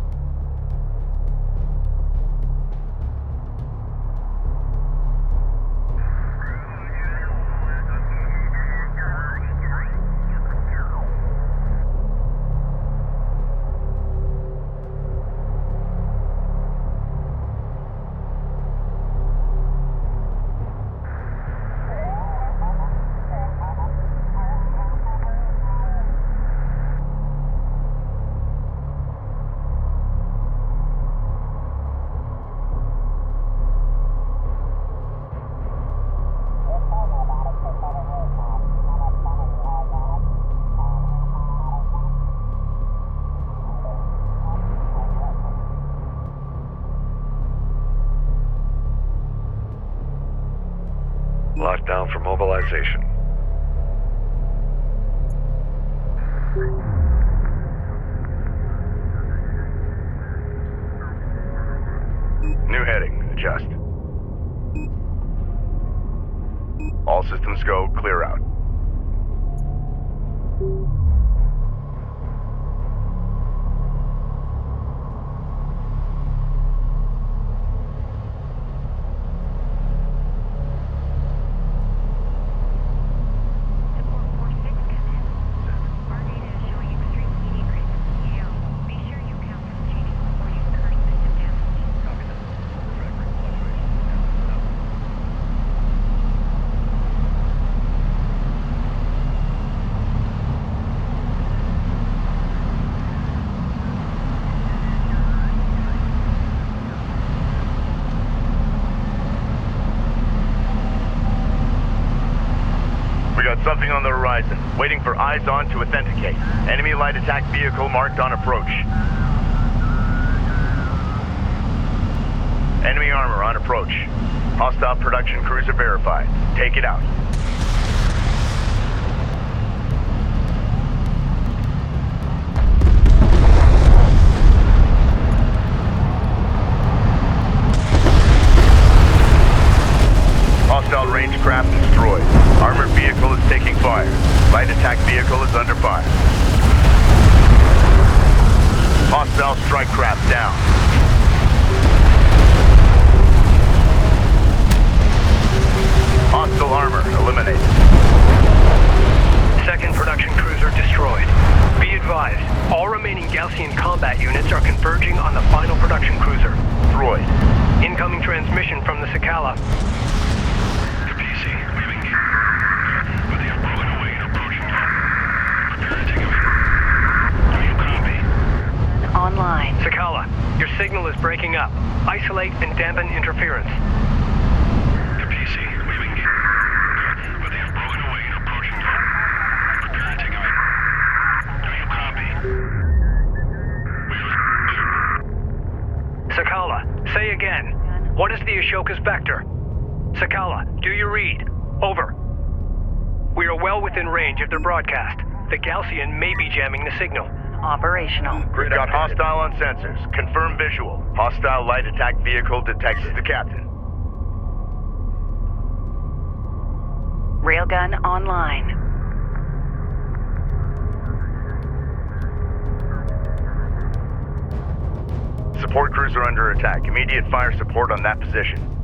Lockdown for mobilization. New heading. Adjust. All systems go. Clear out. Something on the horizon. Waiting for eyes on to authenticate. Enemy light attack vehicle marked on approach. Enemy armor on approach. Hostile production cruiser verified. Take it out. Hostile range craft destroyed. Armored vehicle is taking fire. Light attack vehicle is under fire. Hostile strike craft down. Hostile armor eliminated. Second production cruiser destroyed. Be advised, all remaining Gaussian combat units are converging on the final production cruiser. Destroyed. Incoming transmission from the Sakala. Online. Sakala, your signal is breaking up. Isolate and dampen interference. The PC, we've engaged. But they have broken away and approaching you. Prepare to take away. Do you copy? Sakala, say again. What is the Ashoka's vector? Sakala, do you read? Over. We are well within range of their broadcast. The Gaussian may be jamming the signal. Operational. We've got hostile on sensors. Confirm visual. Hostile light attack vehicle detects the captain. Railgun online. Support cruiser under attack. Immediate fire support on that position.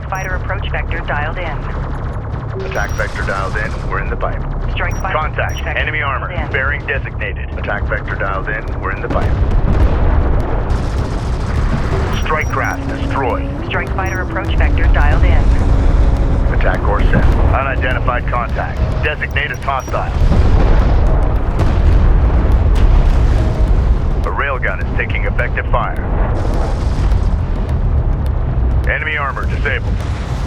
Fighter approach vector dialed in. Attack vector dialed in. We're in the pipe. Strike fighter. Contact. Enemy armor. Bearing designated. Attack vector dialed in. We're in the pipe. Strike craft destroyed. Strike fighter approach vector dialed in. Attack course set. Unidentified contact. Designate as hostile. A railgun is taking effective fire. Enemy armor disabled.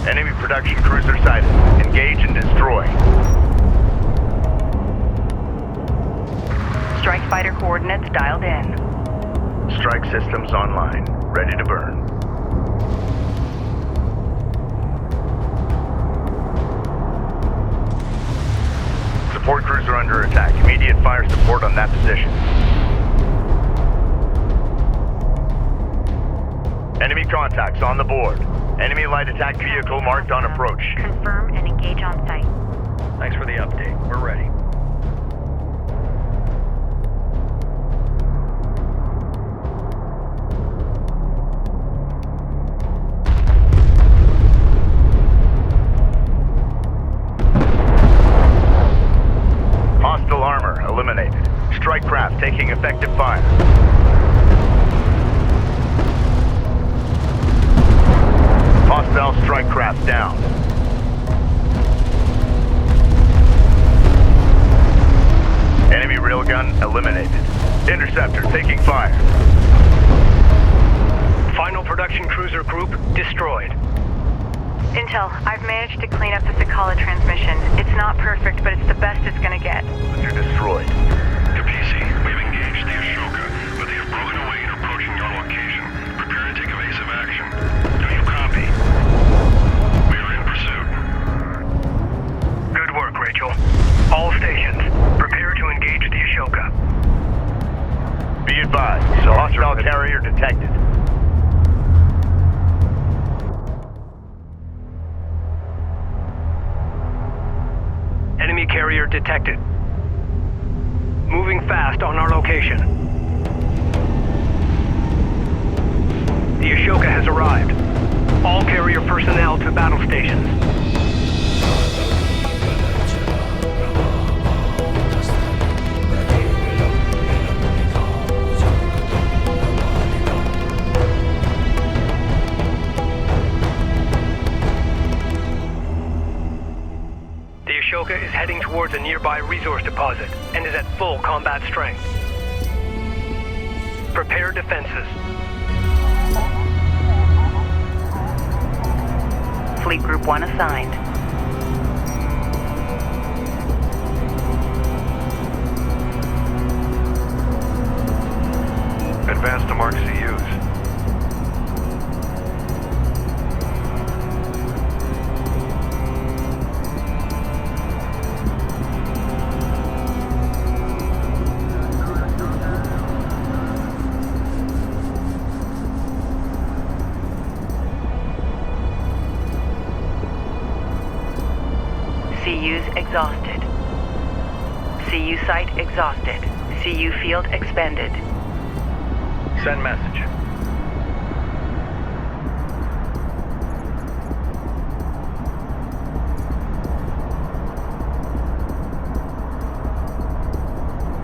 Enemy production cruiser sighted. Engage and destroy. Strike fighter coordinates dialed in. Strike systems online. Ready to burn. fire support on that position. Enemy contacts on the board. Enemy light attack vehicle marked on approach. Confirm and engage on site. Thanks for the update. We're ready. Hostile armor eliminated. Strike craft taking effective fire. Hostile strike craft down. Enemy railgun eliminated. Interceptor taking fire. Final production cruiser group destroyed. Intel, I've managed to clean up the Sakala transmission. It's not perfect, but it's the best it's gonna get. They're destroyed. Kapisi, we've engaged the Ashoka, but they have broken away and are approaching your location. Prepare to take evasive action. Do you copy? We are in pursuit. Good work, Rachel. All stations, prepare to engage the Ashoka. Be advised, hostile carrier detected. Enemy carrier detected. Moving fast on our location. The Ashoka has arrived. All carrier personnel to battle stations. The Ashoka is heading towards a nearby resource deposit and is at full combat strength. Prepare defenses. Fleet Group 1 assigned. Advance to mark CUs. CUs exhausted. CU site exhausted. CU field expended. Send message.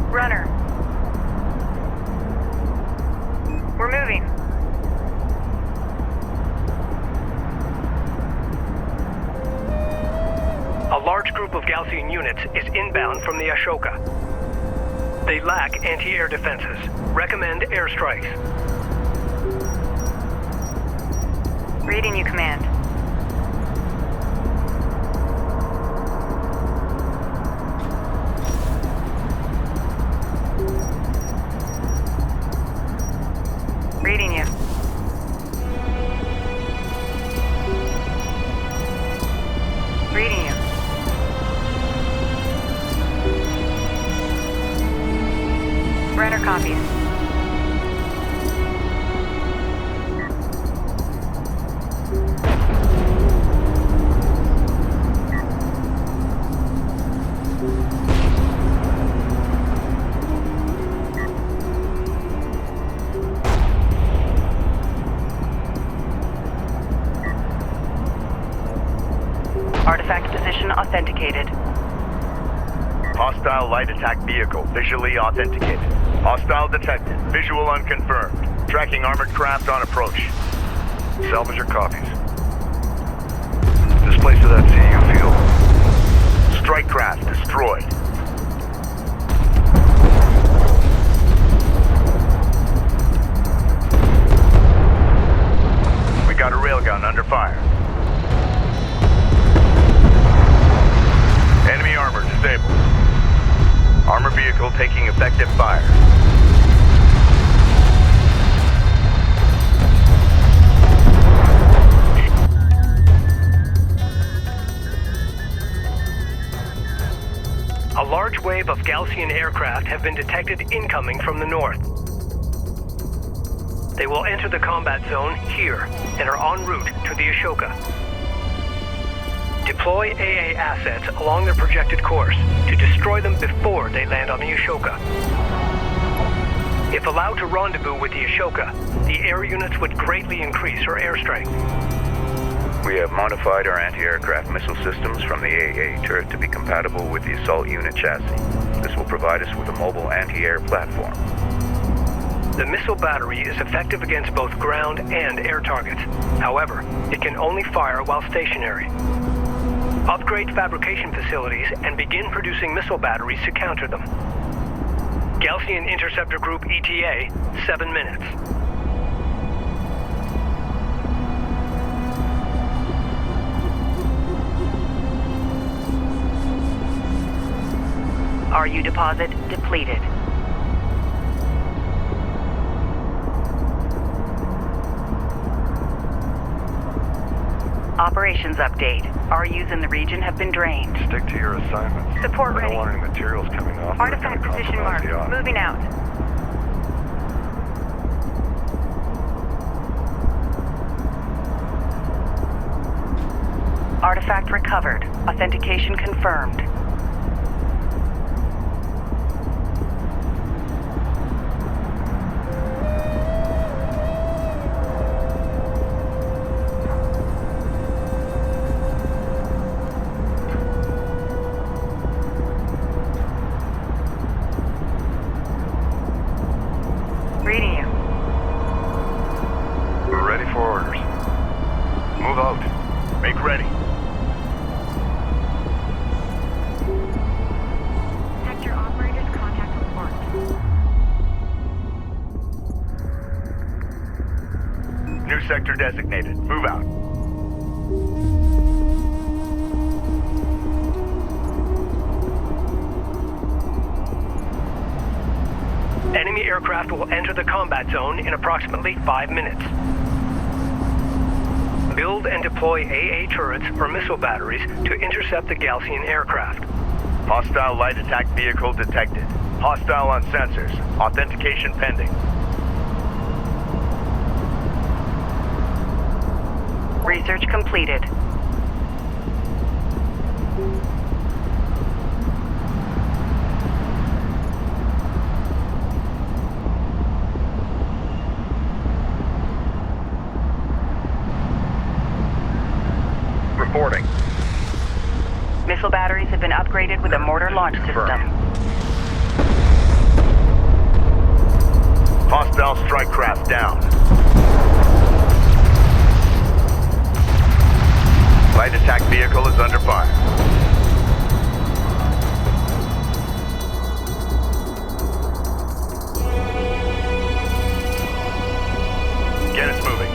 Runner. We're moving. A large group of Gaussian units is inbound from the Ashoka. They lack anti-air defenses. Recommend airstrikes. Reading you, Command. Reading you. Reading you. Runner copies. Artifact position authenticated. Hostile light attack vehicle visually authenticated. Hostile detected. Visual unconfirmed. Tracking armored craft on approach. Salvage your copies. Displace to that CU field. Strike craft destroyed. We got a railgun under fire. Enemy armor disabled. Armor vehicle taking effective fire. A large large wave of Gaussian aircraft have been detected incoming from the north. They will enter the combat zone here and are en route to the Ashoka. Deploy AA assets along their projected course to destroy them before they land on the Ashoka. If allowed to rendezvous with the Ashoka, the air units would greatly increase her air strength. We have modified our anti-aircraft missile systems from the AA turret to be compatible with the assault unit chassis. This will provide us with a mobile anti-air platform. The missile battery is effective against both ground and air targets. However, it can only fire while stationary. Upgrade fabrication facilities and begin producing missile batteries to counter them. Gaussian Interceptor Group ETA, 7 minutes. RU deposit depleted. Operations update. RUs in the region have been drained. Stick to your assignments. Support I ready. don't want any materials coming off. that are Artifact gonna position compromise marked. the op. Moving out. Artifact recovered. Authentication confirmed. Reading you. We're ready for orders. Move out. Make ready. Sector operators contact report. New sector designated. Move out. Enemy aircraft will enter the combat zone in approximately 5 minutes. Build and deploy AA turrets or missile batteries to intercept the Gaussian aircraft. Hostile light attack vehicle detected. Hostile on sensors. Authentication pending. Research completed. Reporting. Missile batteries have been upgraded with a mortar launch system. Hostile strike craft down. Light attack vehicle is under fire. Get us moving.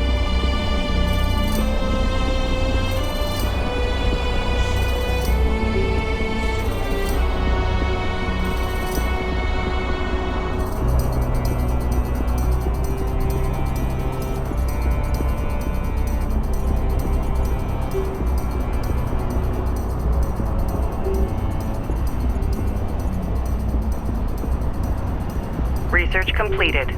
Research completed.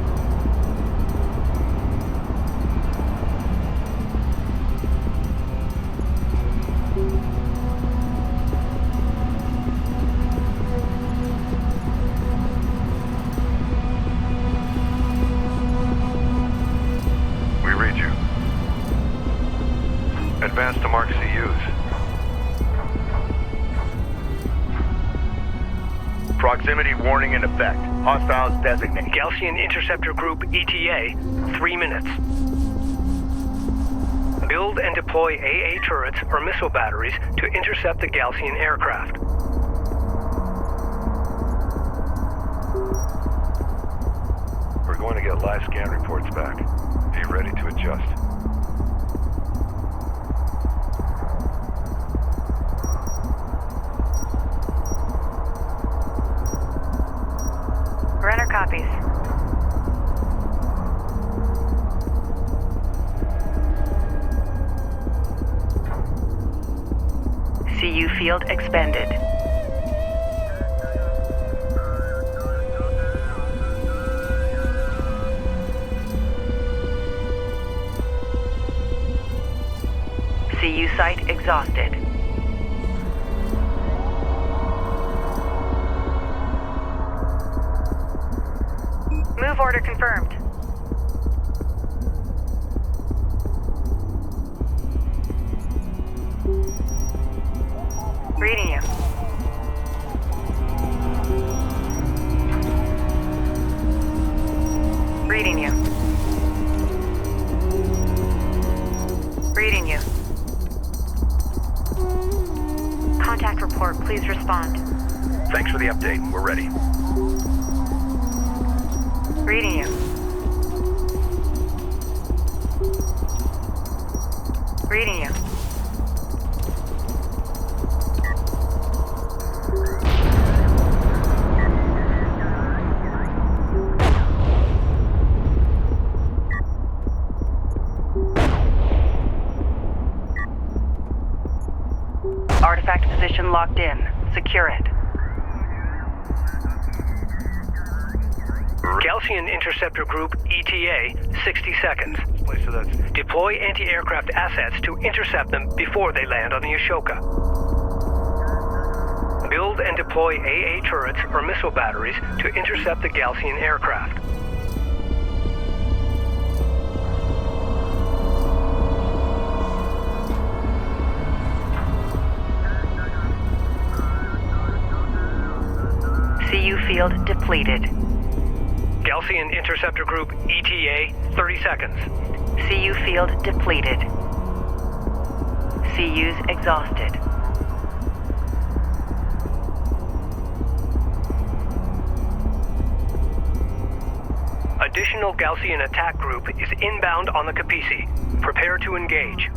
We read you. Advance to mark CUs. Proximity warning in effect. Hostiles designated. Gaussian Interceptor Group ETA, 3 minutes. Build and deploy AA turrets or missile batteries to intercept the Gaussian aircraft. We're going to get live scan reports back. Be ready to adjust. Runner copies. CU field expended. CU site exhausted. Move order confirmed. Reading you. Reading you. Reading you. Contact report, please respond. Thanks for the update. We're ready. Reading you. Reading you. Artifact position locked in. Secure it. Gaussian Interceptor Group, ETA, 60 seconds. Deploy anti-aircraft assets to intercept them before they land on the Ashoka. Build and deploy AA turrets or missile batteries to intercept the Gaussian aircraft. CU field depleted. Gaussian Interceptor Group, ETA, 30 seconds. CU field depleted. CU's exhausted. Additional Gaussian attack group is inbound on the Kapisi. Prepare to engage.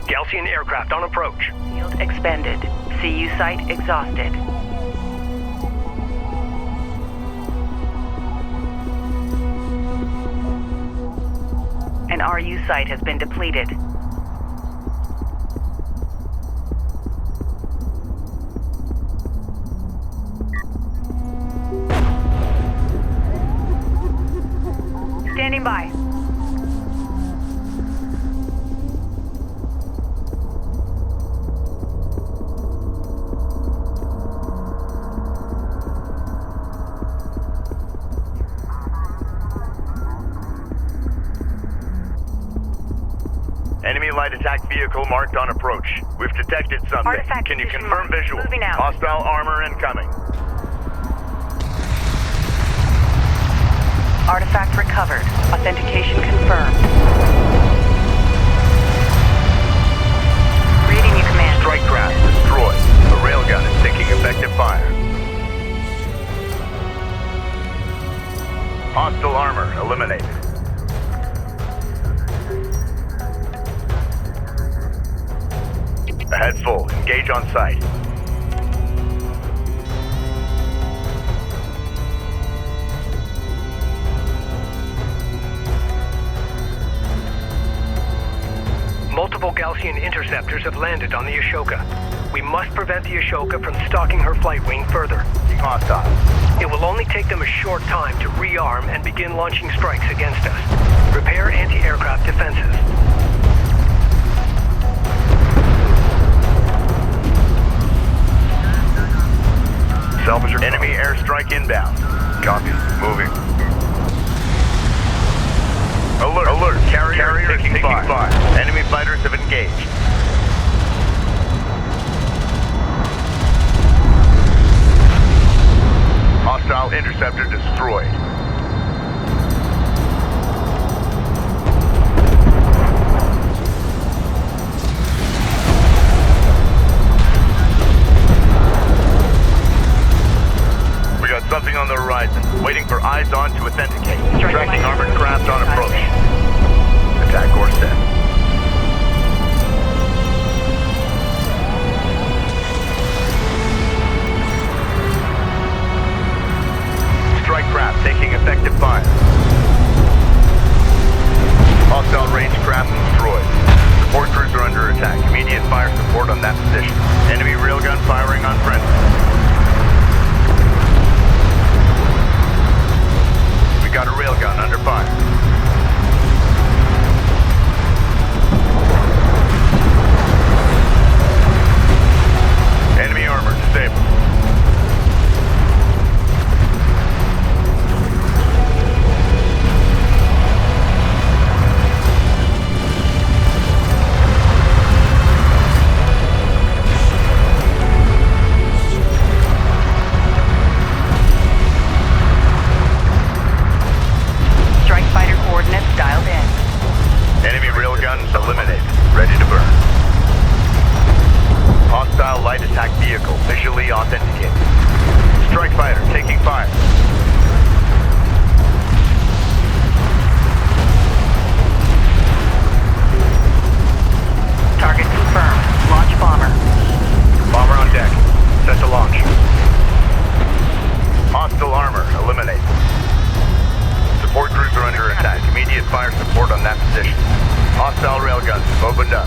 Gaussian aircraft on approach. Field expended. CU site exhausted. An RU site has been depleted. Standing by. Enemy light attack vehicle marked on approach. We've detected something. Artifact Can you position confirm marked. visual? Moving out. Hostile armor incoming. Artifact recovered. Authentication confirmed. Reading you, Command. Strike craft destroyed. The railgun is taking effective fire. Hostile armor eliminated. Ahead full. Engage on site. Multiple Gaussian interceptors have landed on the Ashoka. We must prevent the Ashoka from stalking her flight wing further. Hostile. It will only take them a short time to rearm and begin launching strikes against us. Repair anti-aircraft defenses. Salvage your enemy airstrike inbound. Copy. Moving. Alert. Alert. Carrier taking fire. Enemy fighters have engaged. Hostile interceptor destroyed. We got something on the horizon. Waiting for eyes on to authenticate. Tracking armored craft on approach. Attack course set. Strike craft taking effective fire. Hostile range craft destroyed. Support crews are under attack. Immediate fire support on that position. Enemy railgun firing on friendly. got a railgun under fire. Enemy armor disabled. Strike fighter coordinates dialed in. Enemy railguns eliminated. Ready to burn. Hostile light attack vehicle visually authenticated. Strike fighter taking fire. Target confirmed. Launch bomber. Bomber on deck. Set to launch. Hostile armor eliminated. Support crews are under attack. Immediate fire support on that position. Hostile railguns opened up.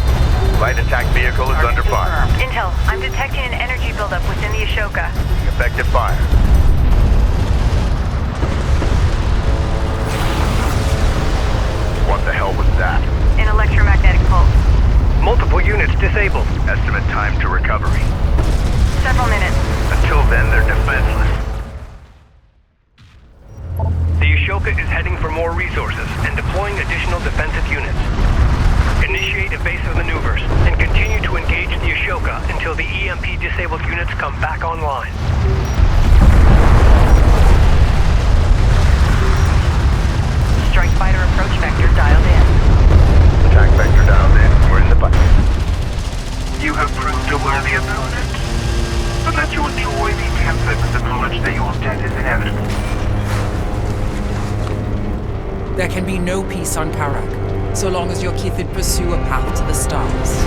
Light attack vehicle is under fire. Intel, I'm detecting an energy buildup within the Ashoka. Effective fire. What the hell was that? An electromagnetic pulse. Multiple units disabled. Estimate time to recovery. Several minutes. Until then, they're defenseless. The Ashoka is heading for more resources and deploying additional defensive units. Initiate evasive maneuvers and continue to engage the Ashoka until the EMP disabled units come back online. Strike fighter approach vector dialed in. Attack vector dialed in. We're in the fight. You have proved a worthy opponent, but let your joy be tempered with the knowledge that your death is inevitable. There can be no peace on Kharak, so long as your Kithid pursue a path to the stars.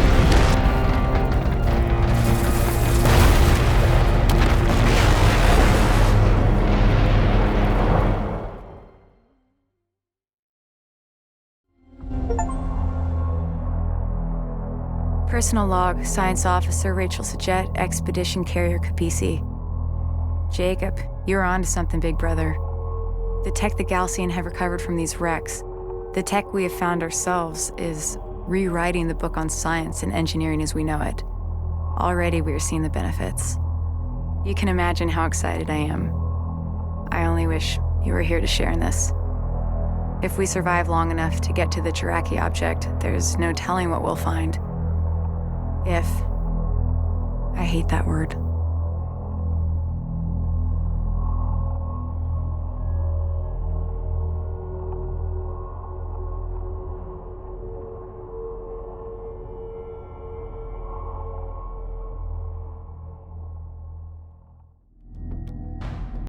Personal log, Science Officer Rachel Sajet, Expedition Carrier Kapisi. Jacob, you're on to something, big brother. The tech the Galcian have recovered from these wrecks, the tech we have found ourselves, is rewriting the book on science and engineering as we know it. Already we are seeing the benefits. You can imagine how excited I am. I only wish you were here to share in this. If we survive long enough to get to the Jiraki object, there's no telling what we'll find. If. I hate that word.